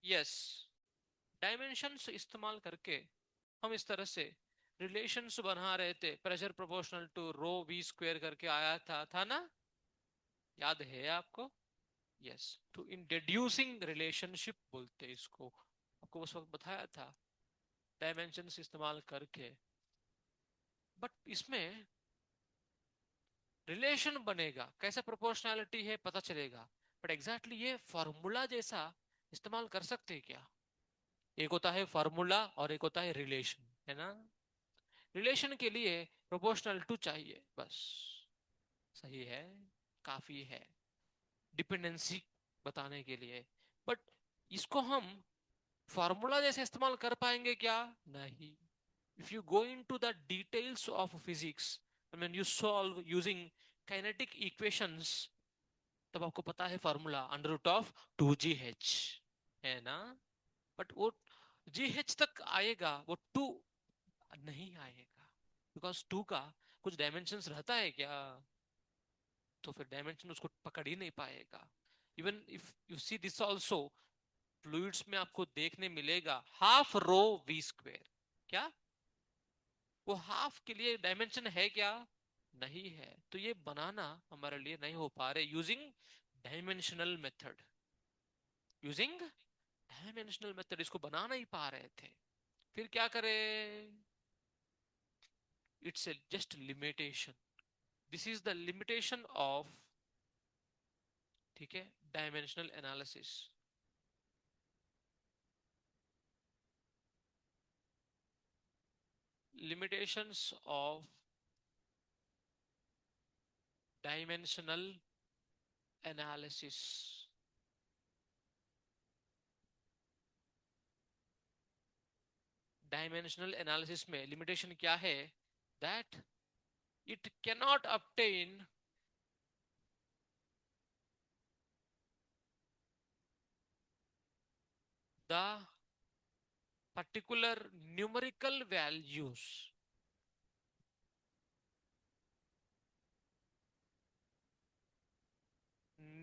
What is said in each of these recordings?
Yes, dimensions इस्तेमाल करके हम इस तरह से रिलेशंस बना रहे थे, pressure proportional to rho v square करके आया था ना? याद है आपको? Yes, to in deducing relationship बोलते हैं इसको, आपको उस वक्त बताया था डायमेंशंस इस्तेमाल करके। बट इसमें रिलेशन बनेगा कैसा, प्रोपोर्शनैलिटी है पता चलेगा, बट एग्जैक्टली ये फॉर्मूला जैसा इस्तेमाल कर सकते हैं क्या? एक होता है फॉर्मूला और एक होता है रिलेशन, है ना? रिलेशन के लिए प्रोपोर्शनल टू चाहिए बस, सही है, काफी है डिपेंडेंसी बताने के लिए। बट इसको हम फॉर्मूला जैसे इस्तेमाल कर पाएंगे क्या? नहीं। If you go in the details of physics, I mean you solve using kinetic equations, तब आपको पता है formula under root of 2gh, है ना? बट वो gh तक आएगा, वो 2 नहीं आएगा, बिकॉज 2 का कुछ डायमेंशंस रहता है क्या? तो फिर डायमेंशन उसको पकड़ ही नहीं पाएगा। Even if you see this also, fluids में आपको देखने मिलेगा हाफ रो वी स्क्वेयर। क्या वो हाफ के लिए डायमेंशन है क्या? नहीं है। तो ये बनाना हमारे लिए नहीं हो पा रहे using dimensional method, using dimensional method इसको बना नहीं पा रहे थे। फिर क्या करें? It's a just limitation, this is the limitation of, ठीक है, dimensional analysis. limitations of dimensional analysis। Dimensional analysis में लिमिटेशन क्या है? That it cannot obtain the particular numerical values,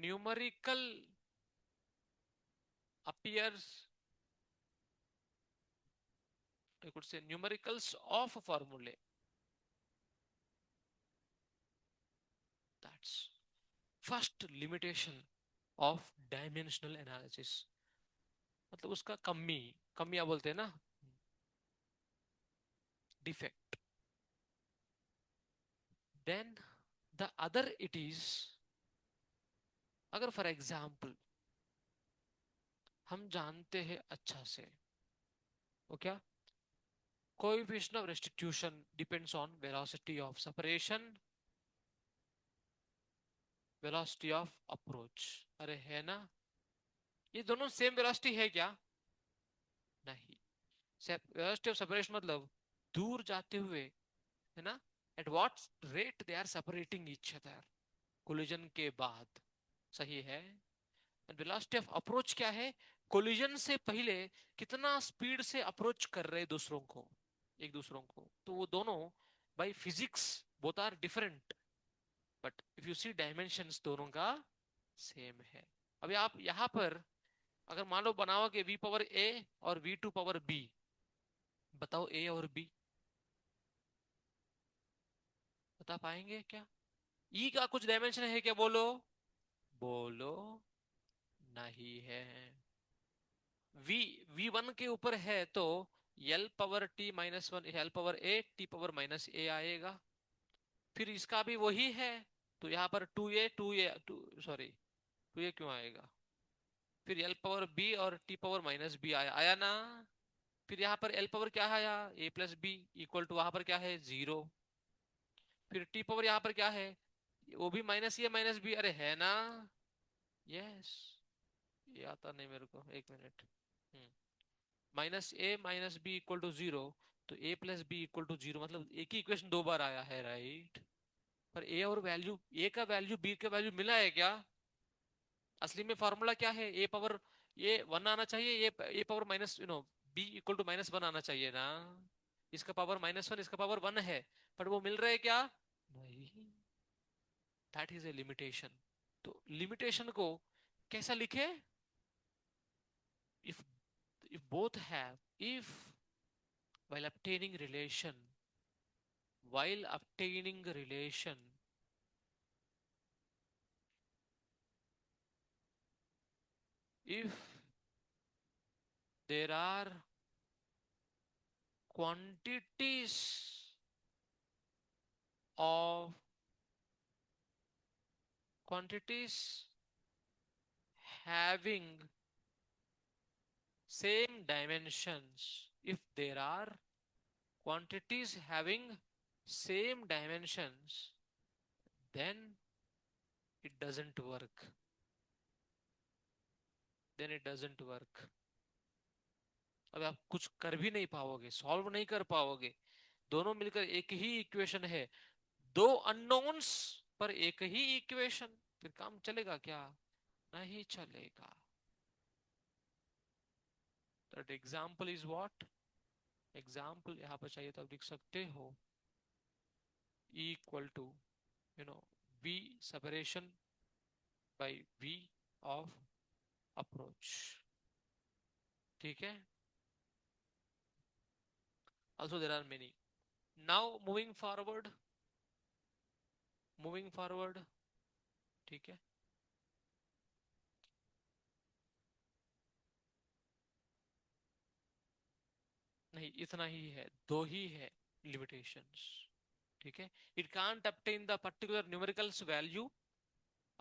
numerical appears, I could say numericals of formulae, that's first limitation of dimensional analysis। मतलब उसका कमी, कमियां बोलते हैं ना, defect. Then the other it is, अगर फॉर एग्जाम्पल हम जानते हैं अच्छा से, वो क्या, coefficient of restitution depends on velocity of separation, velocity of approach. अरे है ना, ये दोनों सेम वेलोसिटी है क्या? नहीं। वेलोसिटी ऑफ सेपरेशन मतलब दूर जाते हुए, है ना, at what rate they are separating each other, collision के बाद, सही है। वेलोसिटी ऑफ अप्रोच क्या है? कोलिजन से पहले कितना स्पीड से अप्रोच कर रहे दूसरों को, एक दूसरों को। तो वो दोनों by physics both are different, but if you see dimensions दोनों का सेम है। अभी आप यहां पर अगर मान लो बनाओगे वी पावर ए और वी टू पावर बी, बताओ ए और बी बता पाएंगे क्या? ई का कुछ डायमेंशन है क्या? बोलो, बोलो। नहीं है। वी वी वन के ऊपर है तो L power T minus one, L power A T power minus A आएगा। फिर इसका भी वही है, तो यहाँ पर two A two, sorry, two A क्यों आएगा? फिर एल पावर बी और टी पावर माइनस बी आया, आया ना? फिर यहाँ पर एल पावर क्या आया? ए प्लस बी इक्वल टू वहां पर क्या है? जीरो। फिर टी पावर यहाँ पर क्या है? वो भी माइनस ए माइनस बी, अरे है ना? यस। ये आता नहीं मेरे को, एक minute. Minus A minus B equal to zero, तो A plus B equal to zero, मतलब एक ही इक्वेशन दो बार आया है, राइट? पर ए और वैल्यू, ए का वैल्यू बी का वैल्यू मिला है क्या? असली में फॉर्मूला क्या है? ए पावर ए वन आना चाहिए, A power minus B equal to minus one आना चाहिए ना? इसका पावर माइनस वन, इसका पावर वन है, पर वो मिल रहा है क्या? नहीं। That is a limitation. तो लिमिटेशन को कैसा लिखे? if both have, if while obtaining relation, while obtaining relation, if there are quantities of quantities having same dimensions, if there are quantities having same dimensions, then it doesn't work. Then it doesn't work. अब आप कुछ कर भी नहीं पाओगे, solve नहीं कर पाओगे, दोनों मिलकर एक ही इक्वेशन है, दो अननोन्स पर एक ही इक्वेशन, फिर काम चलेगा क्या? नहीं चलेगा. That example is what? Example यहाँ पर चाहिए तो आप लिख सकते हो E equal to you know V separation by V of approach. ठीक है. Also there are many. Now moving forward. ठीक है. नहीं, इतना ही है, दो ही है limitations. ठीक है. It can't obtain the particular numericals value,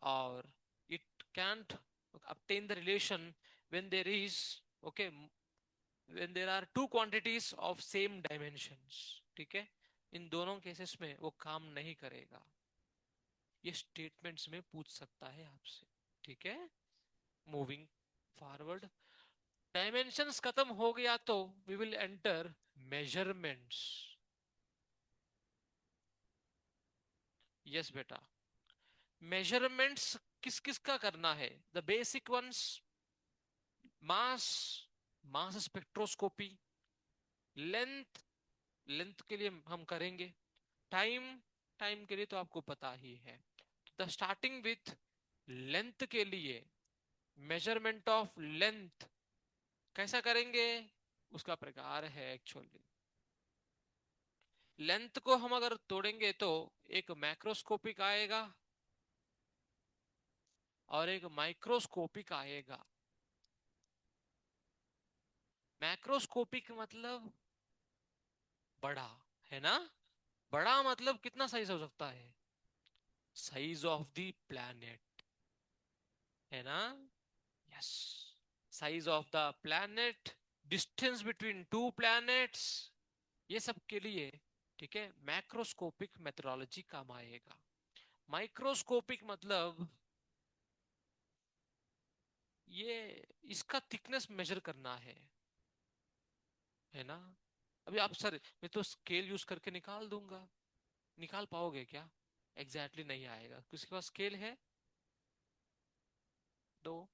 or it can't obtain the relation when there is, okay, when there are two quantities of same dimensions. ठीक है. इन दोनों केसेस में वो काम नहीं करेगा. ये स्टेटमेंट्स में पूछ सकता है आपसे. ठीक है. मूविंग फॉरवर्ड, डायमेंशंस खत्म हो गया तो we will enter measurements. Yes बेटा. मेजरमेंट्स किस किस का करना है? The basic ones, mass, mass spectroscopy. Length, length के लिए हम करेंगे. टाइम, टाइम के लिए तो आपको पता ही है. द स्टार्टिंग विथ लेंथ के लिए, मेजरमेंट ऑफ लेंथ कैसा करेंगे? उसका प्रकार है एक्चुअली. लेंथ को हम अगर तोड़ेंगे तो एक मैक्रोस्कोपिक आएगा और एक माइक्रोस्कोपिक आएगा. मैक्रोस्कोपिक मतलब बड़ा, है ना? बड़ा मतलब कितना साइज हो सकता है? साइज ऑफ द प्लैनेट, है ना? Yes. Size of the planet, distance between two planets, ये सब के लिए, ठीक है, मैक्रोस्कोपिक मेथडोलॉजी काम आएगा. माइक्रोस्कोपिक मतलब ये इसका थिकनेस मेजर करना है ना? अभी आप सर, मैं तो स्केल यूज करके निकाल दूंगा. निकाल पाओगे क्या? एग्जैक्टली नहीं आएगा. किसके पास स्केल है? दो.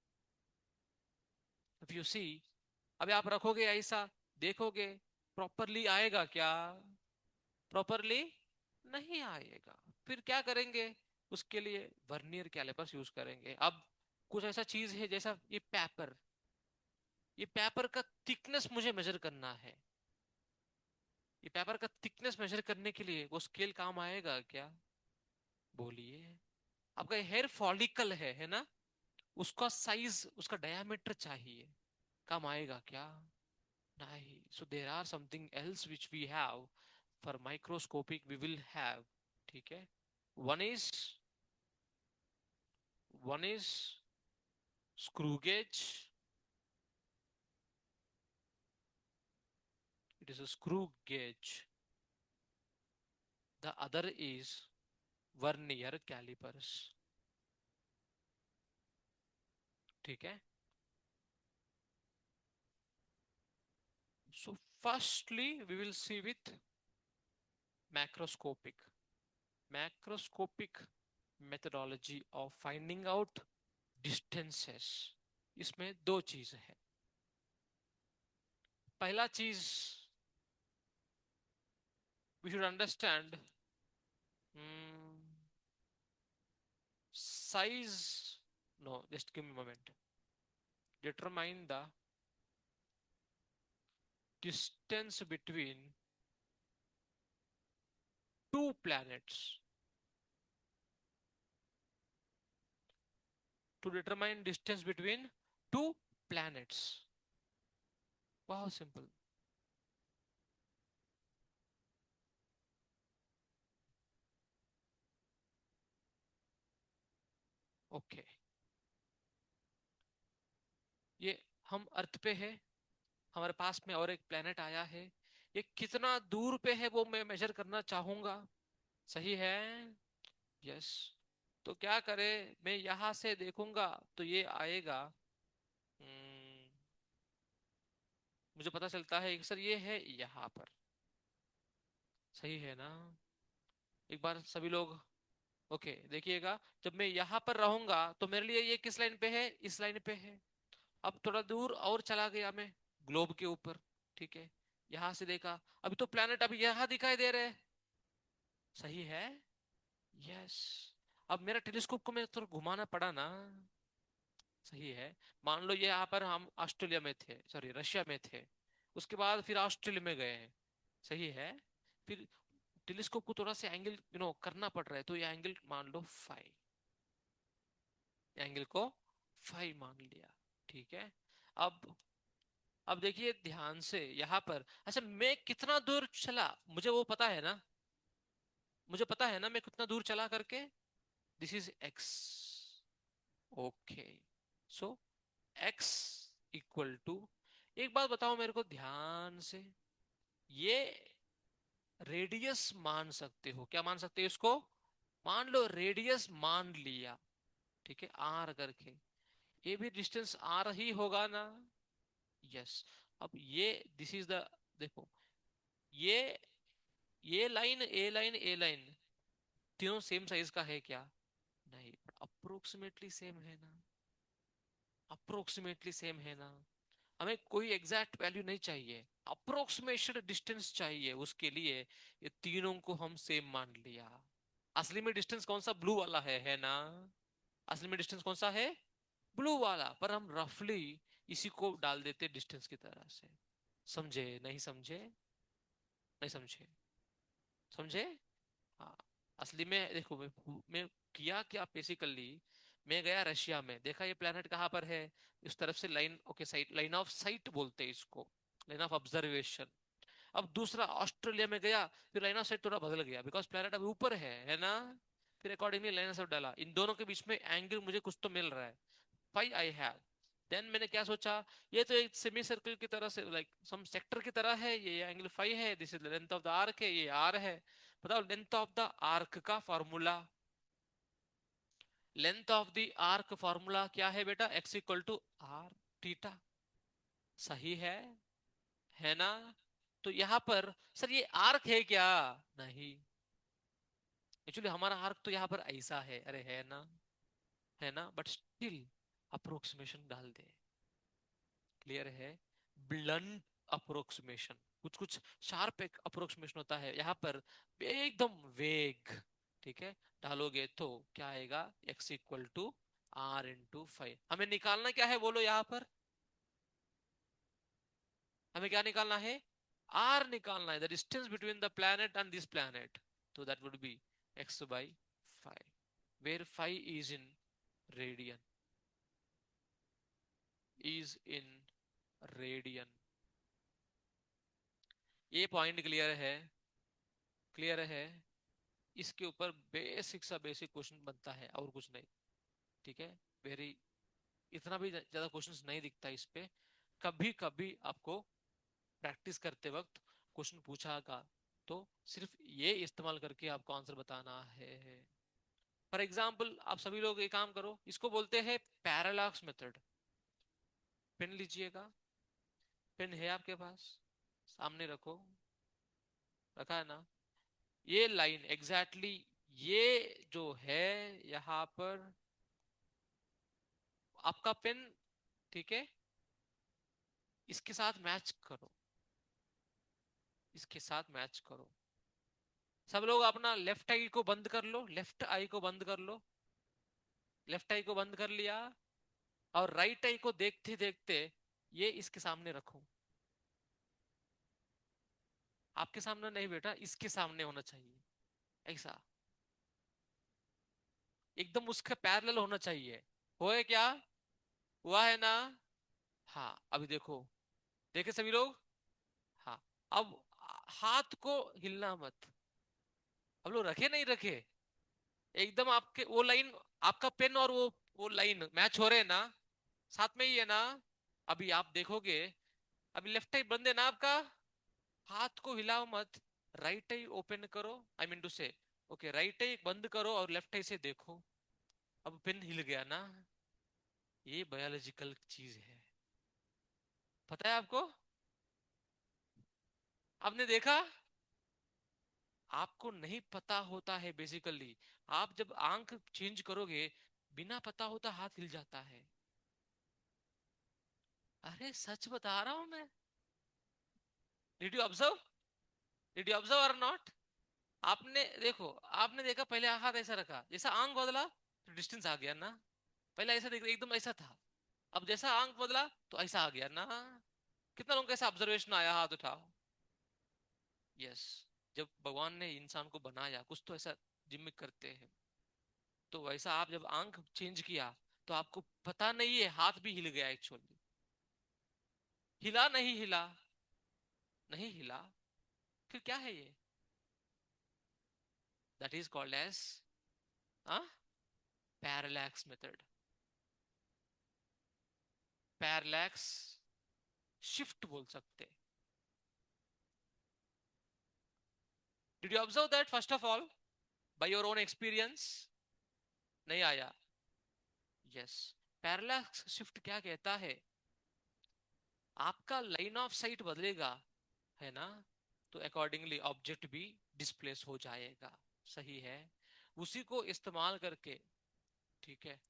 इफ यू सी, अभी आप रखोगे ऐसा, देखोगे, प्रॉपरली आएगा क्या? प्रॉपरली नहीं आएगा. फिर क्या करेंगे? उसके लिए वर्नियर कैलिपर्स यूज करेंगे. अब कुछ ऐसा चीज है जैसा ये पेपर, ये पेपर का थिकनेस मुझे मेजर करना है. ये पेपर का थिकनेस मेजर करने के लिए वो स्केल काम आएगा क्या? बोलिए. आपका हेयर फॉलिकल है ना? उसका साइज, उसका डायमीटर चाहिए, काम आएगा क्या? नहीं. So there are something else which we have for microscopic, we will have. ठीक है. One is, one is screw gauge. It is a screw gauge. The other is vernier calipers. ठीक है. So firstly we will see with macroscopic, macroscopic methodology of finding out distances. इसमें दो चीज है. पहला चीज we should understand, size. No, just give me a moment. Determine the distance between two planets to determine distance between two planets. बहुत simple. Okay, ये हम अर्थ पे है, हमारे पास में और एक प्लेनेट आया है, ये कितना दूर पे है वो मैं मेजर करना चाहूंगा। सही है। यस। तो क्या करे, मैं यहां से देखूंगा तो ये आएगा। हम्म, मुझे पता चलता है कि सर ये है यहाँ पर। सही है ना। एक बार सभी लोग ओके देखिएगा, जब मैं यहाँ पर रहूंगा तो मेरे लिए ये किस लाइन पे है, इस लाइन पे है। अब थोड़ा दूर और चला गया मैं, ग्लोब के ऊपर। ठीक है, यहां से देखा, अभी तो प्लेनेट अभी यहां दिखाई दे रहे हैं। सही है। यस। अब मेरा टेलीस्कोप को मैं थोड़ा घुमाना पड़ा ना। सही है। मान लो ये यहाँ पर हम ऑस्ट्रेलिया में थे, सॉरी रशिया में थे, उसके बाद फिर ऑस्ट्रेलिया में गए हैं। सही है। फिर टेलीस्कोप को थोड़ा सा एंगल करना पड़ रहा है, तो ये एंगल मान लो फाइव, एंगल को फाइव मान लिया। ठीक है। अब अब देखिए ध्यान से यहाँ पर, अच्छा मैं कितना दूर चला मुझे वो पता है ना, मुझे पता है ना मैं कितना दूर चला करके। This is x. Okay. So x equal to, एक बात बताओ मेरे को ध्यान से, ये रेडियस मान सकते हो, क्या मान सकते हो इसको, मान लो रेडियस मान लिया। ठीक है, आर करके, ये भी डिस्टेंस आर ही होगा ना। यस। अब ये दिस इज द, देखो ये ये लाइन ए लाइन तीनों सेम साइज का है क्या, नहीं, अप्रोक्सीमेटली सेम है ना, अप्रोक्सीमेटली सेम है ना। हमें कोई एग्जैक्ट वैल्यू नहीं चाहिए, अप्रोक्सीमेशन डिस्टेंस चाहिए, उसके लिए ये तीनों को हम सेम मान लिया। असली में डिस्टेंस कौन सा, ब्लू वाला है ना। असली में डिस्टेंस कौन सा है, ब्लू वाला, पर हम रफली इसी को डाल देते डिस्टेंस की तरह से। समझे नहीं समझे, नहीं समझे, समझे। हाँ। असली में देखो मैं किया क्या बेसिकली, मैं गया रशिया में, देखा ये प्लेनेट कहाँ पर है, इस तरफ से line, okay site, line of site बोलते हैं इसको, लाइन ऑफ ऑब्जर्वेशन। अब दूसरा ऑस्ट्रेलिया में गया, फिर लाइन ऑफ साइट थोड़ा बदल गया, बिकॉज प्लेनेट अभी ऊपर है ना। फिर अकॉर्डिंगली लाइन ऑफ साइट डाला, इन दोनों के बीच में एंगल मुझे कुछ तो मिल रहा है, फाइव आई हैव। देन मैंने क्या सोचा, ये तो एक सेमी सर्कल की तरह से, लाइक सम सेक्टर की तरह है, ये एंगल फाइव है, this is the length of the arc है, ये आर है। बताओ लेंथ ऑफ द आर्क का formula, length of the arc formula क्या है बेटा, x equal to r theta. सही है ना। तो यहां पर सर ये आर्क है क्या, नहीं, एक्चुअली हमारा आर्क तो यहाँ पर ऐसा है, अरे है ना, बट स्टिल अप्रोक्सीमेशन डाल दे। क्लियर है। ब्लंट अप्रोक्सीमेशन, कुछ कुछ शार्प एक अप्रोक्सीमेशन होता है, यहाँ पर एकदम वेग। ठीक है, डालोगे तो क्या आएगा, x equal to r into five. हमें निकालना क्या है बोलो यहाँ पर, हमें क्या निकालना है, r निकालना है, the distance between the planet and this planet. तो that would be x by five, where five is in radian, is in radian. ये पॉइंट क्लियर है, क्लियर है। इसके ऊपर बेसिक सा बेसिक क्वेश्चन बनता है और कुछ नहीं। ठीक है, वेरी, इतना भी ज्यादा क्वेश्चंस नहीं दिखता इस पे। कभी कभी आपको प्रैक्टिस करते वक्त क्वेश्चन पूछागा, तो सिर्फ ये इस्तेमाल करके आपको आंसर बताना है। फॉर एग्जाम्पल आप सभी लोग एक काम करो, इसको बोलते हैं पैरालॉक्स मेथड। पेन लीजिएगा, पेन है आपके पास, सामने रखो, रखा है ना। ये लाइन एग्जैक्टली exactly, ये जो है यहाँ पर आपका पेन, ठीक है, इसके साथ मैच करो, इसके साथ मैच करो। सब लोग अपना लेफ्ट आई को बंद कर लो, लेफ्ट आई को बंद कर लो, लेफ्ट आई को बंद कर लिया, और राइट आई को देखते देखते ये इसके सामने रखो। आपके सामने नहीं बेटा, इसके सामने होना चाहिए, ऐसा एकदम उसके पैरेलल होना चाहिए। होए क्या? हुआ है ना? हाँ अभी देखो, देखे सभी लोग? हाँ। अब हाथ को हिलना मत। अब लोग रखे नहीं रखे, एकदम आपके वो लाइन, आपका पेन और वो लाइन मैच हो रहे हैं ना, साथ में ही है ना? अभी आप देखोगे, अभी लेफ्ट आई बंद है ना आपका, हाथ को हिलाओ मत, राइट आई ओपन करो, आई मीन टू से, ओके राइट आई बंद करो और लेफ्ट आई से देखो, अब पेन हिल गया ना। ये बायोलॉजिकल चीज है, पता है आपको? आपने देखा? आपको नहीं पता होता है बेसिकली, आप जब आंख चेंज करोगे, बिना पता होता हाथ हिल जाता है। अरे सच बता रहा हूं मैं। Did you observe? Did you observe और नॉट? आपने देखो, आपने देखा पहले हाथ ऐसा रखा, जैसा आंख बदला तो डिस्टेंस आ गया ना। पहले ऐसा देख एकदम ऐसा था, अब जैसा आंख बदला तो ऐसा आ गया ना। कितना लोगों का ऐसा ऑब्जर्वेशन आया, हाथ उठाओ। यस। जब भगवान ने इंसान को बनाया, कुछ तो ऐसा जिमिक करते हैं, तो वैसा आप जब आंख चेंज किया, तो आपको पता नहीं है हाथ भी हिल गया एक्चुअली। हिला नहीं हिला? नहीं हिला। फिर क्या है ये? That is called as parallax method. Parallax shift बोल सकते। Did you observe that first of all, by your own experience? नहीं आया? यस। पैरालैक्स शिफ्ट क्या कहता है, आपका लाइन ऑफ साइट बदलेगा, है ना, तो अकॉर्डिंगली ऑब्जेक्ट भी डिस्प्लेस हो जाएगा। सही है। उसी को इस्तेमाल करके, ठीक है,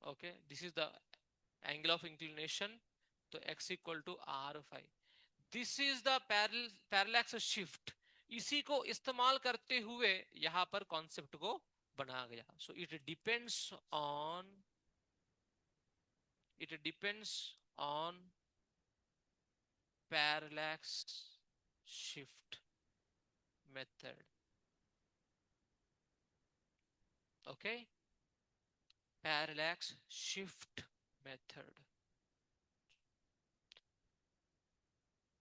okay, this is the angle of inclination, तो x equal to r five, this is the parallax shift. इसी को इस्तेमाल करते हुए यहां पर कॉन्सेप्ट को बना गया। So it depends on parallax shift method. Okay, parallax shift method.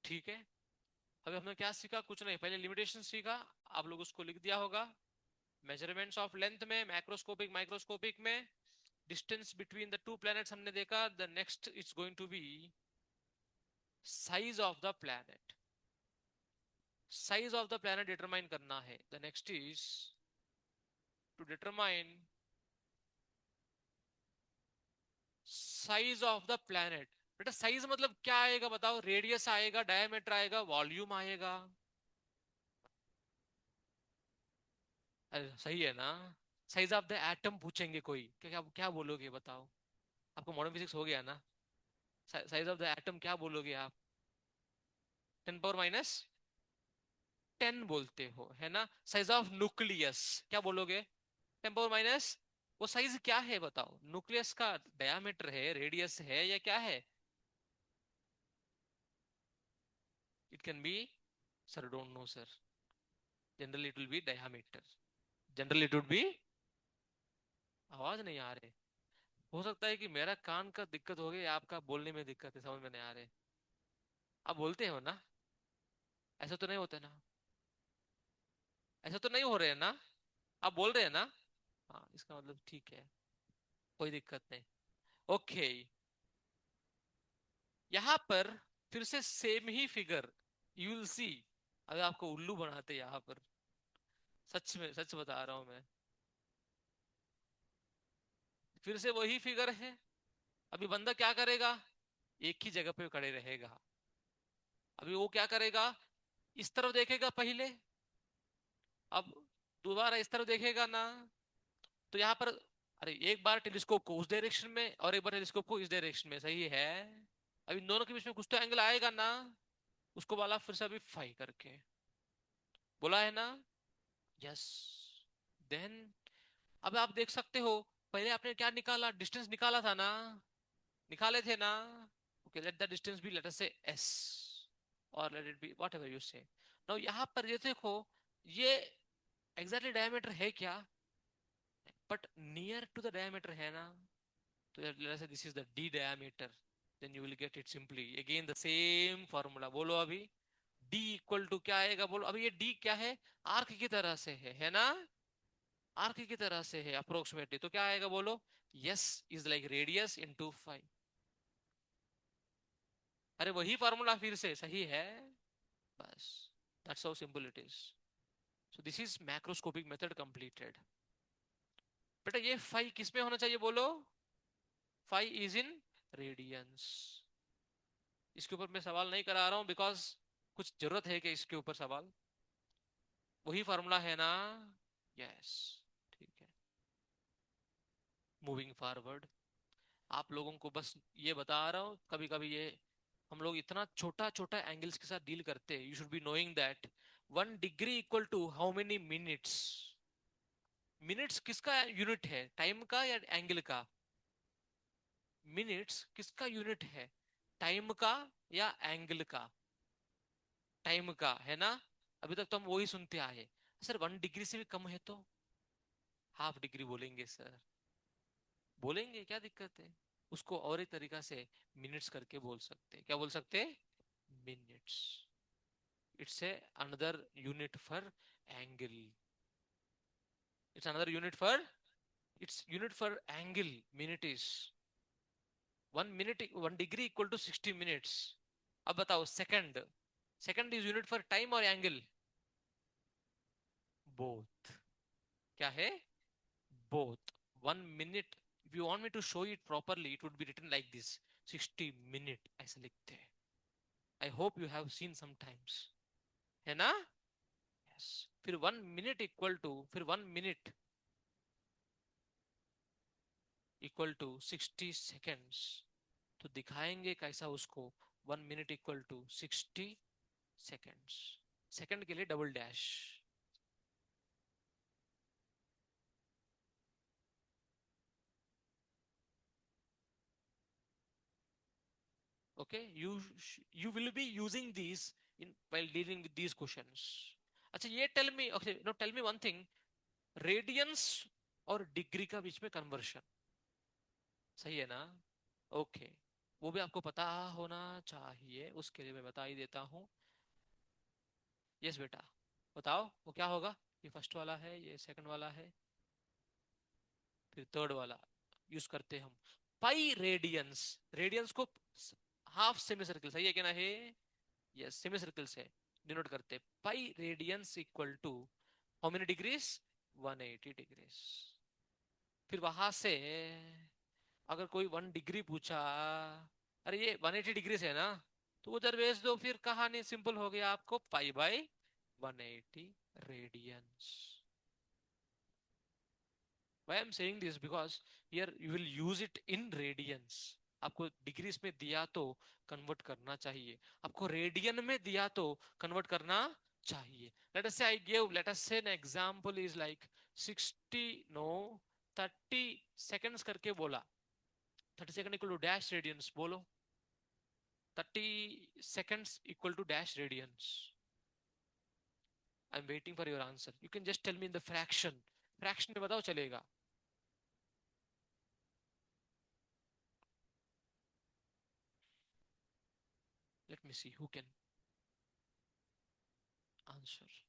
ठीक है। अभी हमने क्या सीखा? कुछ नहीं, पहले लिमिटेशन सीखा, आप लोग उसको लिख दिया होगा। मेजरमेंट्स ऑफ लेंथ में, मैक्रोस्कोपिक माइक्रोस्कोपिक में, distance between the two planets हमने देखा। The next is going to be size of the planet. Size of the planet determine करना है। The next is to determine size of the planet. बेटा size मतलब क्या आएगा बताओ? रेडियस आएगा, डायमीटर आएगा, वॉल्यूम आएगा। अरे सही है ना? साइज ऑफ द एटम पूछेंगे कोई, क्या क्या क्या बोलोगे बताओ? आपको मॉडर्न फिजिक्स हो गया ना? साइज ऑफ द एटम क्या बोलोगे आप? 10 बोलते हो, है ना? साइज ऑफ न्यूक्लियस क्या बोलोगे? 10 वो साइज क्या है बताओ? न्यूक्लियस का डायमीटर है, रेडियस है, या क्या है? It can be, sir don't know sir, generally it will be diameter, generally it would be. आवाज नहीं आ रही? हो सकता है कि मेरा कान का दिक्कत हो गई, आपका बोलने में दिक्कत है, समझ में नहीं आ रहे। आप बोलते हो ना? ऐसा तो नहीं होता ना? ऐसा तो नहीं हो रहे है ना? आप बोल रहे हैं ना? हाँ, इसका मतलब ठीक है, कोई दिक्कत नहीं। ओके, यहां पर फिर से same he figure, you will see. अगर आपको उल्लू बनाते यहाँ पर, सच में सच बता रहा हूं मैं, फिर से वही फिगर है। अभी बंदा क्या करेगा? एक ही जगह पे खड़े रहेगा। अभी वो क्या करेगा? इस तरफ देखेगा पहले, अब दोबारा इस तरफ देखेगा ना, तो यहाँ पर, अरे एक बार टेलीस्कोप को उस डायरेक्शन में और एक बार टेलीस्कोप को इस डायरेक्शन में, सही है? अभी इन दोनों के बीच में कुछ तो एंगल आएगा ना, उसको वाला फिर से अभी फाई करके बोला है ना। यस। देन अब आप देख सकते हो, पहले आपने क्या निकाला? डिस्टेंस निकाला था ना, निकाले थे ना? Okay, let the distance be, let us say s, or let it be whatever you say. Now यहाँ पर ये देखो, ये exactly diameter है क्या, but near to the diameter है ना, तो let us say this is the d diameter, then you will get it simply again the same formula. बोलो अभी d इक्वल टू क्या आएगा, बोलो अभी, ये d क्या है, आर्क की तरह से है ना, आर्क की तरह से है अप्रोक्सीमेटली, तो क्या आएगा बोलो, yes is like radius into phi. अरे वही फार्मूला फिर से सही है, बस, that's how simple it is. So this is macroscopic method completed. बेटा ये फाई किस में होना चाहिए बोलो, फाई इज इन रेडियंस। इसके ऊपर मैं सवाल नहीं करा रहा हूं बिकॉज कुछ जरूरत है कि इसके ऊपर सवाल, वही फार्मूला है ना, यस, ठीक है। मूविंग फॉरवर्ड, आप लोगों को बस ये बता रहा हूँ, कभी कभी ये हम लोग इतना छोटा छोटा एंगल्स के साथ डील करते हैं, you should be knowing that 1 degree equal to how many minutes. Minutes किसका यूनिट है, टाइम का या एंगल का, मिनट्स किसका यूनिट है, टाइम का या एंगल का, टाइम का है ना, अभी तक तो हम वही सुनते आए। सर 1 डिग्री से भी कम है तो हाफ डिग्री बोलेंगे सर, बोलेंगे क्या दिक्कत है, उसको और एक तरीका से मिनट्स करके बोल सकते हैं, क्या बोल सकते हैं, minutes. It's a another unit for angle, it's another unit for, it's unit for angle, minute is 1 minute, 1 degree equal to 60 minutes. अब बताओ second, second is unit for time और एंगल, बोथ, क्या है, both। 1 minute, if you want me to show it properly it would be written like this, 60 minute ऐसे लिखते हैं, I hope you have seen sometimes, है ना, yes। फिर 1 minute equal to, फिर 1 मिनट इक्वल टू 60 सेकेंड्स, तो दिखाएंगे कैसा उसको, 1 minute equal to 60 seconds, second के लिए double dash, okay, you will be using these in while dealing with these questions। अच्छा ये tell me, okay no tell me one thing, radians और degree का बीच में कन्वर्शन, सही है ना, ओके, वो भी आपको पता होना चाहिए, उसके लिए मैं बता ही देता हूँ। यस बेटा, बताओ वो क्या होगा, ये फर्स्ट वाला है, ये सेकंड वाला है, फिर थर्ड वाला यूज करते हैं हम, पाई रेडियंस, रेडियंस को हाफ सेमी सर्कल, सही है क्या ना है, यस सेमी सर्कल से डिनोट करते, pi radians equal to how many degrees, 180 degrees. फिर वहां से अगर कोई 1 डिग्री पूछा, अरे ये 180 डिग्री है ना, तो उधर भेज दो, फिर कहानी सिंपल हो गया, आपको pi by 180 radians. Why I'm saying this because here you will use it in radians। आपको डिग्रीज में दिया तो कन्वर्ट करना चाहिए, आपको रेडियन में दिया तो कन्वर्ट करना चाहिए। Let us say I give, let us say an example is like 60 no 30 seconds करके बोला, 30 second equal to dash radians, बोलो 30 seconds equal to dash radians. I am waiting for your answer, you can just tell me in the fraction, fraction में बताओ चलेगा। Let me see who can answer.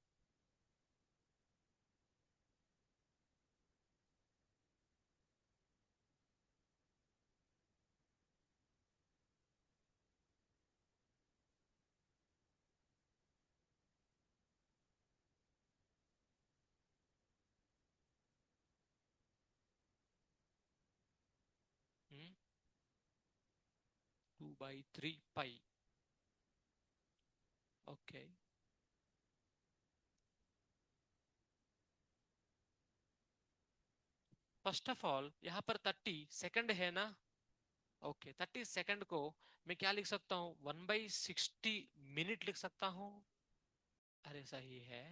2/3 pi, okay. First of all यहाँ पर 30 second है ना, okay 30 second को मैं क्या लिख सकता हूँ, 1/60 मिनट लिख सकता हूँ, अरे सही है,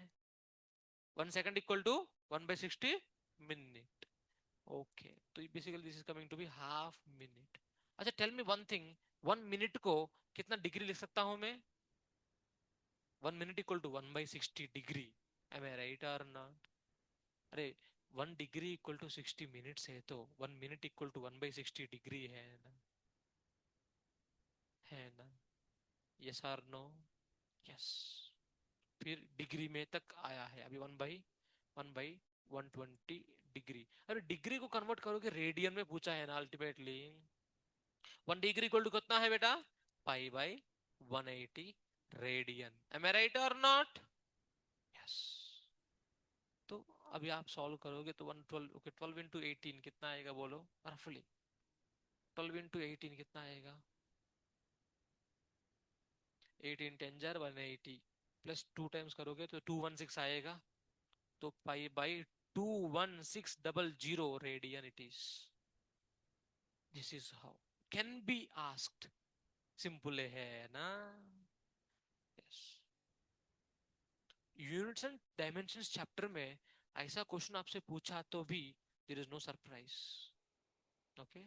1 second equal to 1/60 minute, okay, तो basically this is coming to be half minute. अच्छा tell me one thing, 1 minute को कितना डिग्री लिख सकता हूं मैं? 1 minute equal to 1/60 degree. Am I right और नॉट? अरे 1 डिग्री इक्वल टू 60 मिनट्स है, तो 1 मिनट इक्वल टू 1/60 डिग्री है ना? यस और नो? यस। फिर डिग्री में तक आया है अभी, 1/120 डिग्री। अरे डिग्री को कन्वर्ट करोगे रेडियन में पूछा है ना अल्टीमेटली। 1 डिग्री इक्वल टू कितना है बेटा? π/180 रेडियन। एम आई राइट और नॉट? यस। तो अभी आप सॉल्व करोगे तो 112, ओके, 12 × 18 कितना आएगा बोलो रफली? 12 × 18 कितना आएगा? 18 × 10 = 180, प्लस 2 टाइम्स करोगे तो 216 आएगा। तो π/21600 radian it is. This is how can be asked. Simple है ना? Yes. Units and dimensions chapter में ऐसा क्वेश्चन आपसे पूछा तो भी there is no surprise. Okay,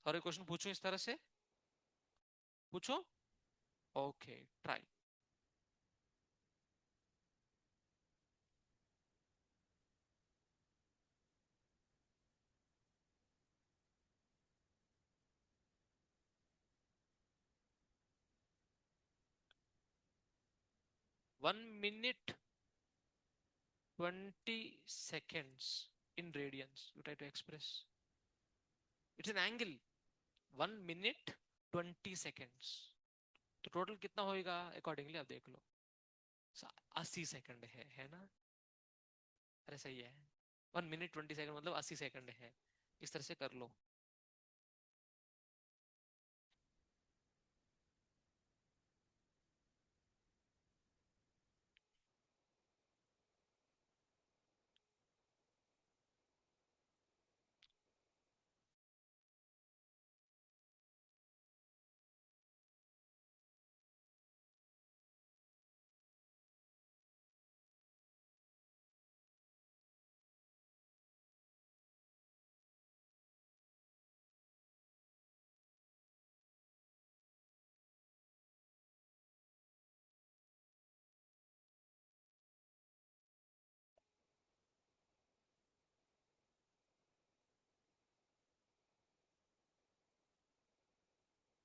और एक क्वेश्चन पूछो इस तरह से, पूछो। Okay, try. 1 minute 20 seconds in radians you try to express. It's an angle. 1 minute 20 seconds, तो टोटल कितना होएगा अकॉर्डिंगली आप देख लो। 80 सेकंड है ना? अरे सही है। 1 minute 20 सेकंड मतलब 80 सेकंड है। इस तरह से कर लो।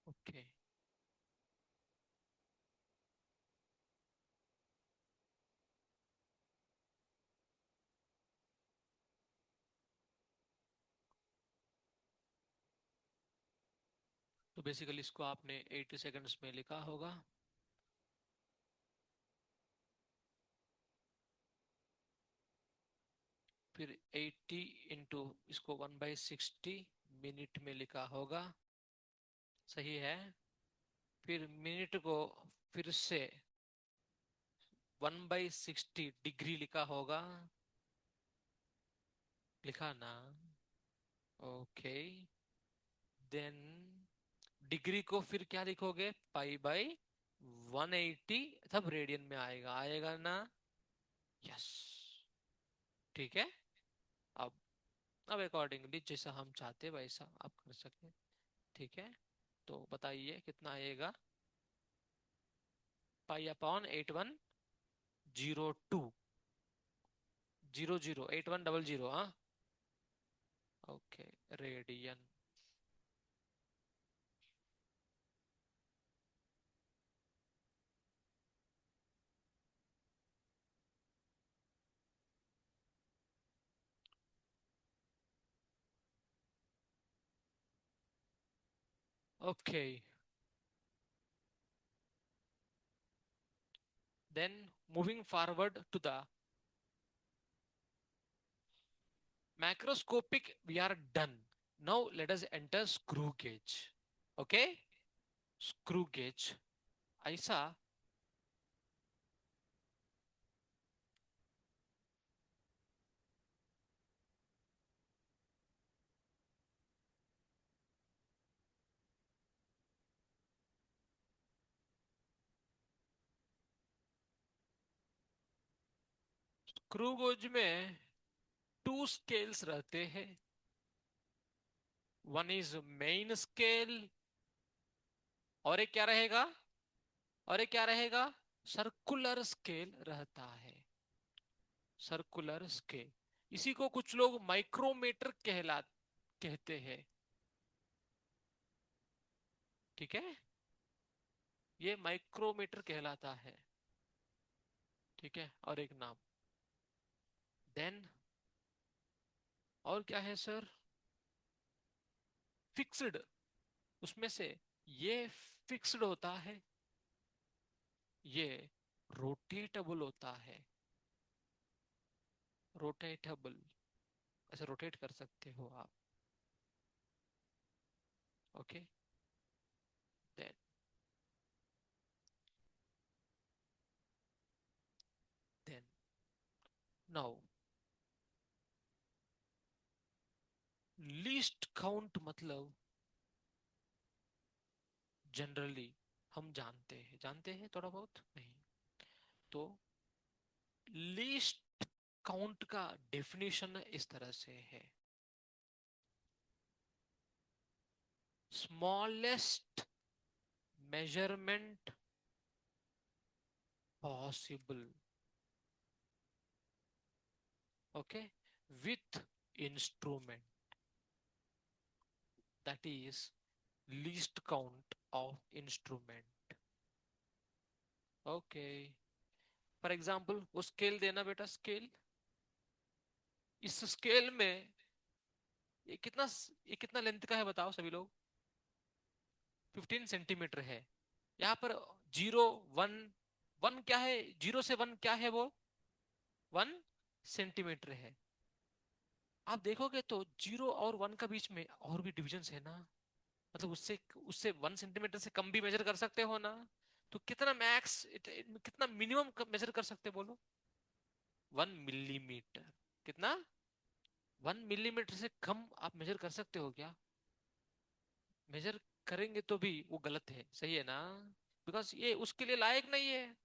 ओके, तो बेसिकली इसको आपने 80 सेकंड्स में लिखा होगा। फिर 80 इंटू इसको 1/60 मिनट में लिखा होगा। सही है। फिर मिनट को फिर से 1/60 डिग्री लिखा होगा। लिखा ना? ओके। देन डिग्री को फिर क्या लिखोगे? π/180, तब रेडियन में आएगा ना? यस। ठीक है। अब अब अकॉर्डिंगली जैसा हम चाहते वैसा आप कर सकते। ठीक है, तो बताइए कितना आएगा? π/8102 हाँ। Okay, radian. Okay, then moving forward to the macroscopic, we are done. Now let us enter screw gauge. Okay, screw gauge ऐसा। स्क्रू गेज में 2 स्केल्स रहते हैं। वन इज मेन स्केल, और एक क्या रहेगा, और एक क्या रहेगा, सर्कुलर स्केल रहता है, सर्कुलर स्केल। इसी को कुछ लोग माइक्रोमीटर कहते हैं, ठीक है, ये माइक्रोमीटर कहलाता है, ठीक है। और एक नाम, देन और क्या है सर, फिक्स्ड, उसमें से ये फिक्स्ड होता है, ये रोटेटेबल होता है, रोटेटेबल, ऐसे रोटेट कर सकते हो आप, okay. Then then now least count मतलब जनरली हम जानते हैं थोड़ा बहुत नहीं, तो लीस्ट काउंट का डेफिनेशन इस तरह से है, smallest measurement possible, okay, with instrument, that is least count of instrument, okay. For example वो स्केल देना बेटा, स्केल, इस स्केल में ये कितना, ये कितना लेंथ का है बताओ सभी लोग, 15 सेंटीमीटर है। यहाँ पर जीरो, वन, वन क्या है, जीरो से वन क्या है वो, 1 सेंटीमीटर है। आप देखोगे तो जीरो और वन का बीच में और भी डिविजन है ना, मतलब उससे उससे 1 सेंटीमीटर से कम भी मेजर कर सकते हो ना, तो कितना मैक्स, कितना मिनिमम मेजर कर सकते बोलो, 1 मिलीमीटर, कितना, 1 मिलीमीटर से कम आप मेजर कर सकते हो क्या, मेजर करेंगे तो भी वो गलत है, सही है ना, बिकॉज ये उसके लिए लायक नहीं है।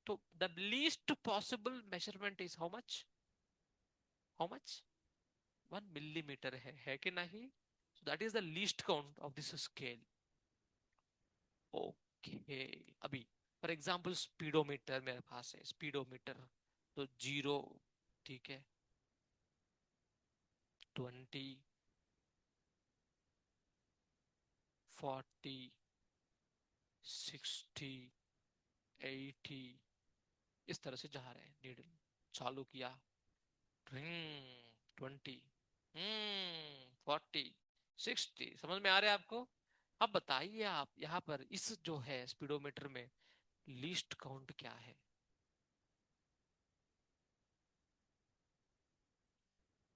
तो the least possible measurement is how much, 1 millimetre है कि नहीं, so that is the least count of this scale, okay. अभी फॉर एग्जांपल स्पीडोमीटर मेरे पास है, स्पीडोमीटर, तो जीरो, ठीक है, 20, 40, 60, 80, इस तरह से जा रहे हैं, नीडल चालू किया, रिंग, 20, 40, 60, समझ में आ रहा है आपको। अब बताइए आप यहाँ पर इस जो है स्पीडोमीटर में लीस्ट काउंट क्या है,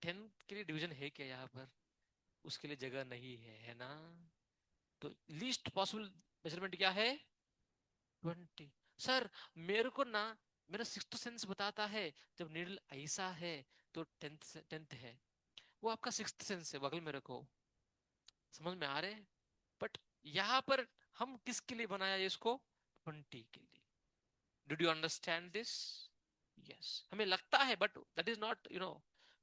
10 के लिए डिवीजन है क्या यहाँ पर, उसके लिए जगह नहीं है ना, तो लीस्ट पॉसिबल मेजरमेंट क्या है, 20। सर मेरे को ना, मेरा सिक्स्थ सेंस बताता है जब नीडल ऐसा है तो टेंथ टेंथ है, वो आपका सिक्स्थ सेंस है, बगल में रखो, समझ में आ रहे, बट यहाँ पर हम किसके लिए बनाया है इसको, 20 के लिए, did you understand this, yes, हमें लगता है बट दैट इज नॉट,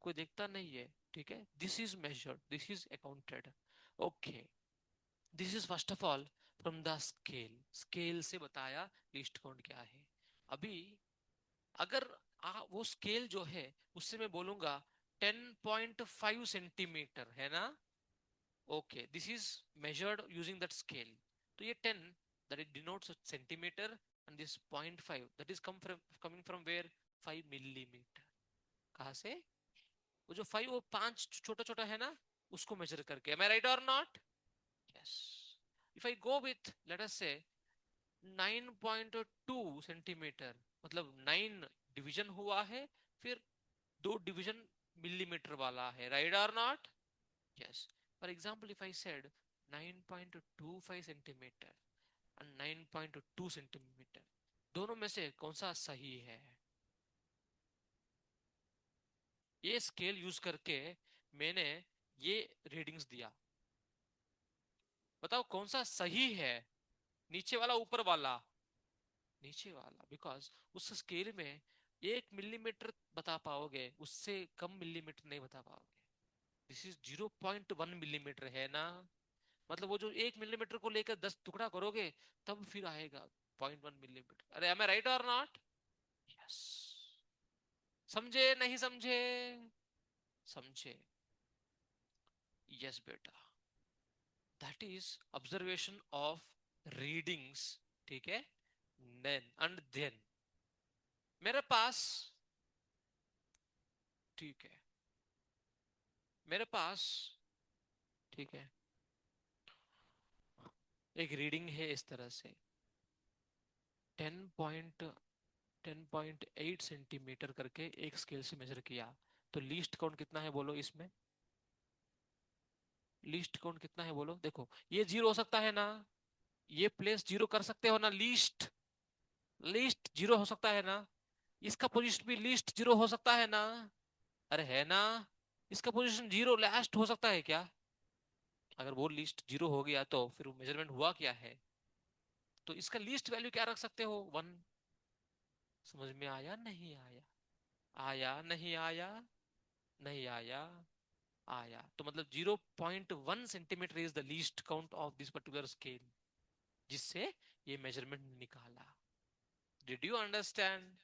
कोई देखता नहीं है, ठीक है, this is measured, this is accounted, okay. This is first of all from the scale, scale से बताया लीस्ट काउंट क्या है। अभी अगर वो स्केल जो है उससे मैं बोलूंगा 10.5 सेंटीमीटर है ना, okay, this is measured using that scale, तो ये 10 that it denotes centimetre, and this 0.5 that is coming from where, 5 millimetre, कहा से, वो जो 5 वो 5 छोटा छोटा है ना, उसको मेजर करके, एम आई राइट और not, yes. If I go with let us से 9.2 सेंटीमीटर, मतलब 9 डिवीजन हुआ है, फिर 2 डिवीजन मिलीमीटर वाला है, राइट और not, yes. For example if I said 9.25 centimetre and 9.2 centimetre, दोनों में से कौन सा सही है, ये स्केल यूज करके मैंने ये रीडिंग्स दिया, बताओ कौन सा सही है, नीचे वाला ऊपर वाला, नीचे वाला, बिकॉज उस स्केल में 1 मिलीमीटर बता पाओगे, उससे कम मिलीमीटर नहीं बता पाओगे, दिस इज 0.1 मिलीमीटर है ना, मतलब वो जो 1 मिलीमीटर को लेकर 10 टुकड़ा करोगे तब फिर आएगा 0.1 मिलीमीटर। अरे एम आई राइट और नॉट? यस। समझे नहीं समझे? समझे। यस बेटा, that is observation of readings. ठीक है, देन एंड देन मेरे पास, ठीक है, मेरे पास, ठीक है, एक रीडिंग है इस तरह से 10.8 सेंटीमीटर करके एक स्केल से मेजर किया। तो लीस्ट काउंट कितना है बोलो इसमें? लीस्ट काउंट कितना है बोलो? देखो ये जीरो हो सकता है ना, ये प्लेस जीरो कर सकते हो ना, लीस्ट, लीस्ट जीरो हो सकता है ना, इसका पोजीशन भी लीस्ट जीरो हो सकता है ना? अरे है ना, इसका पोजीशन जीरो लास्ट हो सकता है क्या? अगर वो लिस्ट जीरो हो गया तो फिर मेजरमेंट हुआ क्या है? तो इसका लीस्ट वैल्यू क्या रख सकते हो? 1। समझ में आया नहीं आया? आया नहीं आया? नहीं आया? आया। तो मतलब 0.1 centimetre is the least count of this particular scale, जिससे ये मेजरमेंट निकाला। Did you understand?